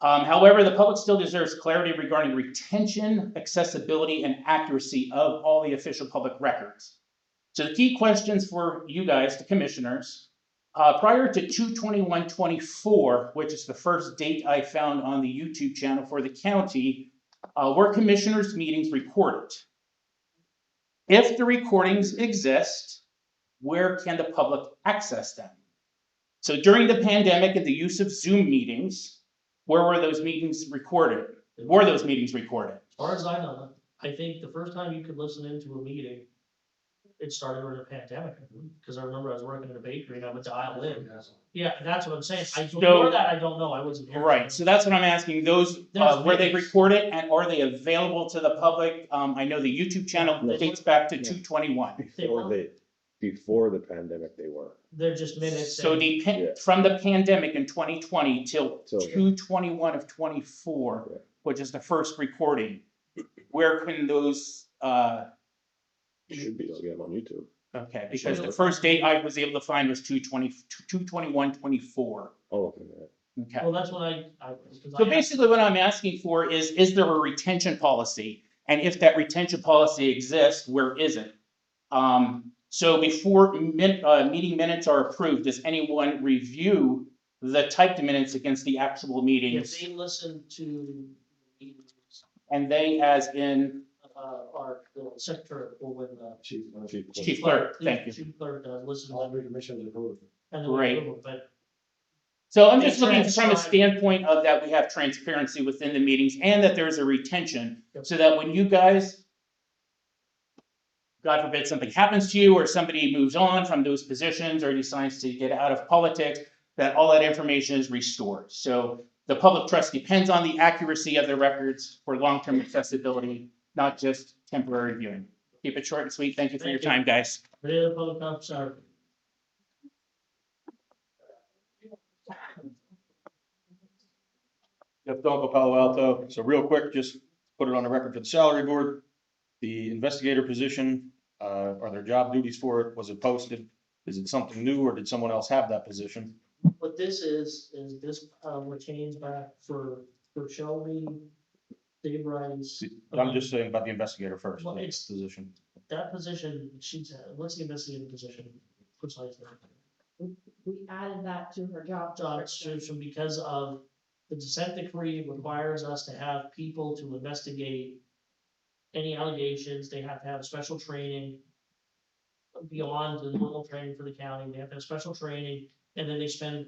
[SPEAKER 10] However, the public still deserves clarity regarding retention, accessibility, and accuracy of all the official public records. So the key questions for you guys, the commissioners, prior to 2/21/24, which is the first date I found on the YouTube channel for the county, were commissioners' meetings recorded? If the recordings exist, where can the public access them? So during the pandemic and the use of Zoom meetings, where were those meetings recorded? Were those meetings recorded?
[SPEAKER 11] As far as I know, I think the first time you could listen into a meeting, it started during the pandemic, because I remember I was working in a bakery and I would dial in. Yeah, that's what I'm saying. Before that, I don't know. I wasn't here.
[SPEAKER 10] Right, so that's what I'm asking. Those, were they recorded and are they available to the public? I know the YouTube channel dates back to 2/21.
[SPEAKER 9] Before the pandemic, they were.
[SPEAKER 11] They're just minutes.
[SPEAKER 10] So from the pandemic in 2020 till
[SPEAKER 9] So-
[SPEAKER 10] 2/21/24, which is the first recording, where can those,
[SPEAKER 9] Should be, I'll get them on YouTube.
[SPEAKER 10] okay, because the first date I was able to find was 2/21/24.
[SPEAKER 9] Oh, okay.
[SPEAKER 10] Okay.
[SPEAKER 11] Well, that's what I.
[SPEAKER 10] So basically what I'm asking for is there a retention policy? And if that retention policy exists, where is it? So before meeting minutes are approved, does anyone review the typed minutes against the actual
[SPEAKER 11] If
[SPEAKER 10] meetings?
[SPEAKER 11] they listen to.
[SPEAKER 10] And they as in
[SPEAKER 11] Our secretary, or when
[SPEAKER 10] Chief Clerk, thank you.
[SPEAKER 11] Chief clerk listens.
[SPEAKER 3] All three commissioners approved.
[SPEAKER 11] And
[SPEAKER 10] Great.
[SPEAKER 11] then, but
[SPEAKER 10] So I'm just looking
[SPEAKER 11] That's
[SPEAKER 10] from a
[SPEAKER 11] right.
[SPEAKER 10] standpoint of that we have transparency within the meetings and that there's a retention, so that when you guys, God forbid, something happens to you or somebody moves on from those positions or decides to get out of politics, that all that information is restored. So the public trust depends on the accuracy of the records for long-term accessibility, not just temporary viewing. Keep it short and sweet. Thank you for your time, guys.
[SPEAKER 11] any other public comments are.
[SPEAKER 13] Jeff Donko, Palo Alto. So real quick, just put it on the record for the salary board. The investigator position, are there job duties for it? Was it posted? Is it something new or did someone else have that position?
[SPEAKER 11] What this is this retains back for Shelby, Dave Rice.
[SPEAKER 13] I'm just saying about the investigator first,
[SPEAKER 11] Well,
[SPEAKER 13] the
[SPEAKER 11] it's-
[SPEAKER 13] position.
[SPEAKER 11] That position, what's the investigating position precisely?
[SPEAKER 17] We added that to her job
[SPEAKER 11] Job
[SPEAKER 17] description.
[SPEAKER 11] description because of the consent decree requires us to have people to investigate any allegations. They have to have special training beyond the normal training for the county. They have to have special training, and then they spend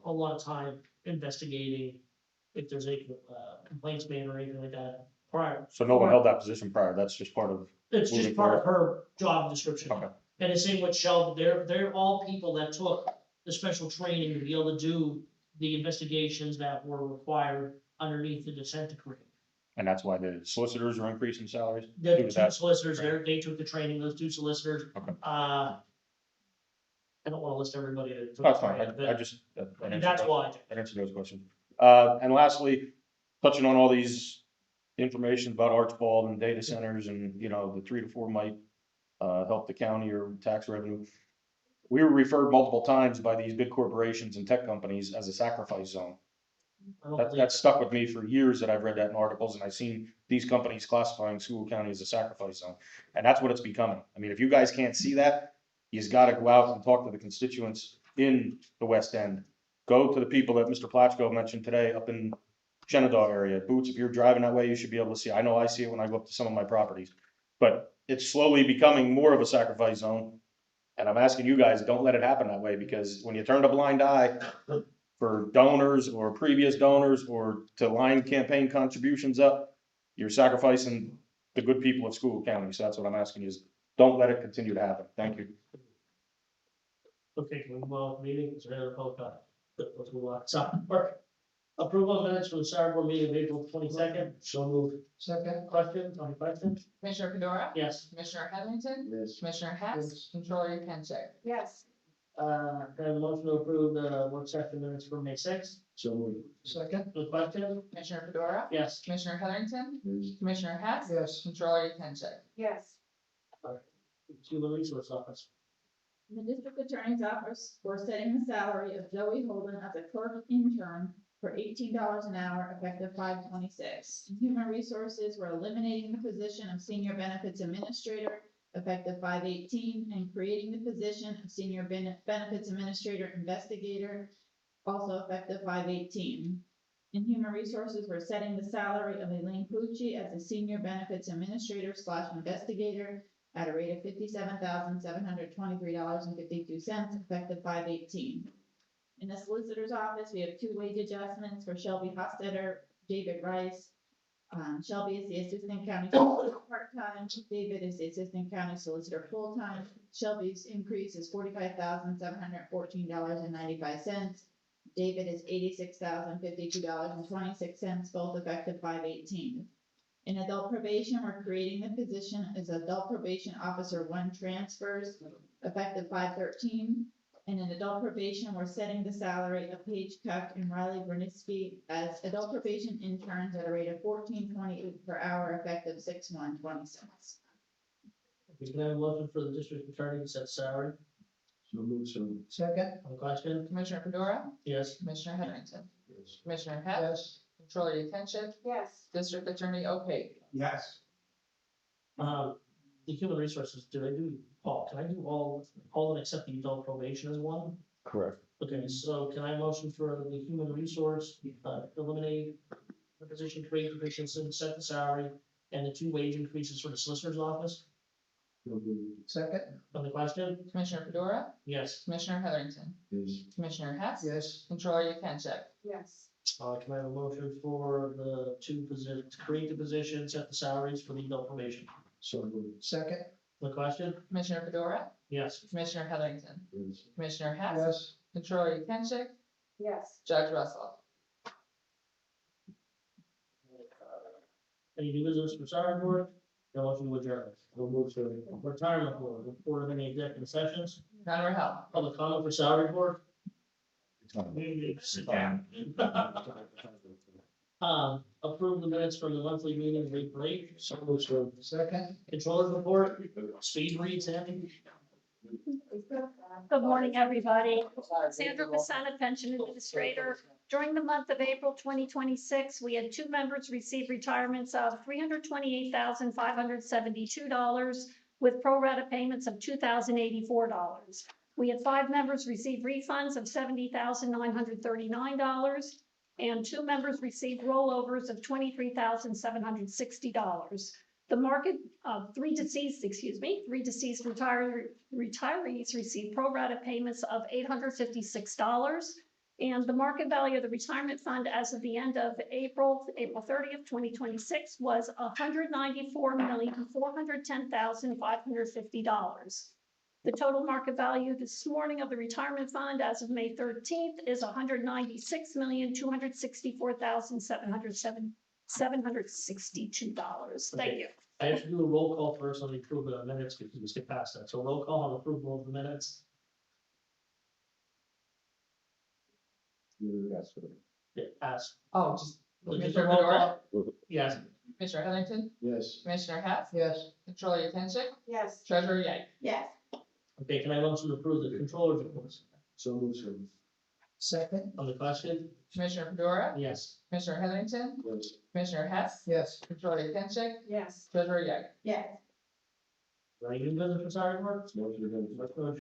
[SPEAKER 11] a lot of time investigating if there's any complaints made or anything like that prior.
[SPEAKER 13] So no one held that position prior. That's just part of.
[SPEAKER 11] It's just
[SPEAKER 13] moving
[SPEAKER 11] part of
[SPEAKER 13] forward.
[SPEAKER 11] her job description.
[SPEAKER 13] Okay.
[SPEAKER 11] And the same with Shelby, they're all people that took the special training to be able to do the investigations that were required underneath the consent decree.
[SPEAKER 13] And that's why the solicitors are increasing salaries?
[SPEAKER 11] The
[SPEAKER 13] due to
[SPEAKER 11] two
[SPEAKER 13] that?
[SPEAKER 11] solicitors, they took the training, those two solicitors.
[SPEAKER 13] Okay.
[SPEAKER 11] I don't wanna list everybody that took.
[SPEAKER 13] That's
[SPEAKER 11] the
[SPEAKER 13] fine.
[SPEAKER 11] training,
[SPEAKER 13] I
[SPEAKER 11] but-
[SPEAKER 13] just.
[SPEAKER 11] And that's why.
[SPEAKER 13] That answered those questions. And lastly, touching on all these information about Archibald and data centers and, you know, the 3 to 4 might help the county or tax revenue. We were referred multiple times by these big corporations and tech companies as a sacrifice zone. That stuck with me for years that I've read that in articles and I've seen these companies classifying Schuylkill County as a sacrifice zone. And that's what it's becoming. I mean, if you guys can't see that, you've got to go out and talk to the constituents in the West End. Go to the people that Mr. Platchko mentioned today up in Shenandoah area. Boots, if you're driving that way, you should be able to see. I know I see it when I go up to some of my properties. But it's slowly becoming more of a sacrifice zone. And I'm asking you guys, don't let it happen that way, because when you turn a blind eye for donors or previous donors or to line campaign contributions up, you're sacrificing the good people of Schuylkill County. So that's what I'm asking you is, don't let it continue to happen. Thank you.
[SPEAKER 11] Okay, can we move on with the meeting? Is there any other public comment? Good, let's move on. Salary board. Approval of minutes from the salary board meeting of April 22nd. So moved.
[SPEAKER 3] Second?
[SPEAKER 11] Questions, on the question?
[SPEAKER 18] Commissioner Fedora?
[SPEAKER 11] Yes.
[SPEAKER 18] Commissioner Heatherington?
[SPEAKER 3] Yes.
[SPEAKER 18] Commissioner Hess? Controller Yekenship?
[SPEAKER 17] Yes.
[SPEAKER 11] Can I have a motion to approve the work session minutes for May 6th?
[SPEAKER 3] So moved. Second?
[SPEAKER 11] The question?
[SPEAKER 18] Commissioner Fedora?
[SPEAKER 11] Yes.
[SPEAKER 18] Commissioner Heatherington?
[SPEAKER 3] Yes.
[SPEAKER 18] Commissioner Hess?
[SPEAKER 3] Yes.
[SPEAKER 18] Controller Yekenship?
[SPEAKER 17] Yes.
[SPEAKER 11] Human Resource Office.
[SPEAKER 17] The district attorney's office for setting the salary of Joey Holden as a clerk intern for $18 an hour effective 5/26. Human Resources, we're eliminating the position of senior benefits administrator effective 5/18 and creating the position of senior benefits administrator investigator also effective 5/18. In Human Resources, we're setting the salary of Elaine Pucci as a senior benefits administrator / investigator at a rate of $57,723.52 effective 5/18. In the solicitor's office, we have 2 wage adjustments for Shelby Hostetter, David Rice. Shelby is the assistant county solicitor part-time, David is the assistant county solicitor full-time. Shelby's increase is $45,714.95. David is $86,052.26, both effective 5/18. In adult probation, we're creating the position as adult probation officer 1 transfers effective 5/13. And in adult probation, we're setting the salary of Paige Cuck and Riley Bernisky as adult probation interns at a rate of $14.28 per hour effective 6/1/26.
[SPEAKER 11] Can I have a motion for the district attorney to set salary?
[SPEAKER 3] So moved. So second?
[SPEAKER 11] On the question?
[SPEAKER 18] Commissioner Fedora?
[SPEAKER 11] Yes.
[SPEAKER 18] Commissioner Heatherington?
[SPEAKER 3] Yes.
[SPEAKER 18] Commissioner Hess?
[SPEAKER 3] Yes.
[SPEAKER 18] Controller Yekenship?
[SPEAKER 17] Yes.
[SPEAKER 18] District Attorney O'Hagan?
[SPEAKER 3] Yes.
[SPEAKER 11] The human resources, can I do all of them except the adult probation as one?
[SPEAKER 13] Correct.
[SPEAKER 11] Okay, so can I motion for the human resource, eliminate the position, create the position, set the salary, and the 2 wage increases for the solicitor's office?
[SPEAKER 3] So moved. Second?
[SPEAKER 11] On the question?
[SPEAKER 18] Commissioner Fedora?
[SPEAKER 11] Yes.
[SPEAKER 18] Commissioner Heatherington?
[SPEAKER 3] Yes.
[SPEAKER 18] Commissioner Hess?
[SPEAKER 3] Yes.
[SPEAKER 18] Controller Yekenship?
[SPEAKER 17] Yes.
[SPEAKER 11] Can I have a motion for the 2 positions, to create the position, set the salaries for the adult probation?
[SPEAKER 3] So moved. Second?
[SPEAKER 11] The question?
[SPEAKER 18] Commissioner Fedora?
[SPEAKER 11] Yes.
[SPEAKER 18] Commissioner Heatherington?
[SPEAKER 3] Yes.
[SPEAKER 18] Commissioner Hess?
[SPEAKER 3] Yes.
[SPEAKER 18] Controller Yekenship?
[SPEAKER 17] Yes.
[SPEAKER 18] Judge Russell?
[SPEAKER 11] Any new business for salary board? No motion to adjourn.
[SPEAKER 3] So moved. So
[SPEAKER 11] Retirement board, report of any executive sessions?
[SPEAKER 18] None were held.
[SPEAKER 11] Public comment for salary board? Sit down. Approve the minutes from the monthly meeting of April 8th.
[SPEAKER 3] So moved. So second?
[SPEAKER 11] Controller report, speed read, Sandy.
[SPEAKER 19] Good morning, everybody. Sandra Pisana, Pension Administrator. During the month of April 2026, we had 2 members receive retirements of $328,572 with pro rata payments of $2,084. We had 5 members receive refunds of $70,939, and 2 members received rollovers of $23,760. The market of 3 deceased retirees received pro rata payments of $856. And the market value of the retirement fund as of the end of April 30th, 2026 was $194,410,550. The total market value this morning of the retirement fund as of May 13th is $196,264,762. Thank you.
[SPEAKER 11] I have to do a roll call first on the approval of the minutes because we skip past that. So roll call on approval of the minutes.
[SPEAKER 3] Yes.
[SPEAKER 11] Yeah, pass.
[SPEAKER 18] Oh, just Commissioner Fedora,
[SPEAKER 11] Yes.
[SPEAKER 18] Commissioner Heatherington,
[SPEAKER 3] Yes.
[SPEAKER 18] Commissioner Hess,
[SPEAKER 4] Yes.
[SPEAKER 18] Controller Yekenship,
[SPEAKER 17] Yes.
[SPEAKER 18] Treasurer Yang.
[SPEAKER 17] Yes.
[SPEAKER 11] Okay, can I motion to approve the controller's reports?
[SPEAKER 3] So moved, sir.
[SPEAKER 4] Second?
[SPEAKER 11] On the question?
[SPEAKER 18] Commissioner Fedora,
[SPEAKER 11] Yes.
[SPEAKER 18] Commissioner Heatherington,
[SPEAKER 3] Yes.
[SPEAKER 18] Commissioner Hess,
[SPEAKER 4] Yes.
[SPEAKER 18] Controller Yekenship,
[SPEAKER 17] Yes.
[SPEAKER 18] Treasurer Yang.
[SPEAKER 17] Yes.
[SPEAKER 11] Any new business for salary board?
[SPEAKER 3] Motion to adjourn.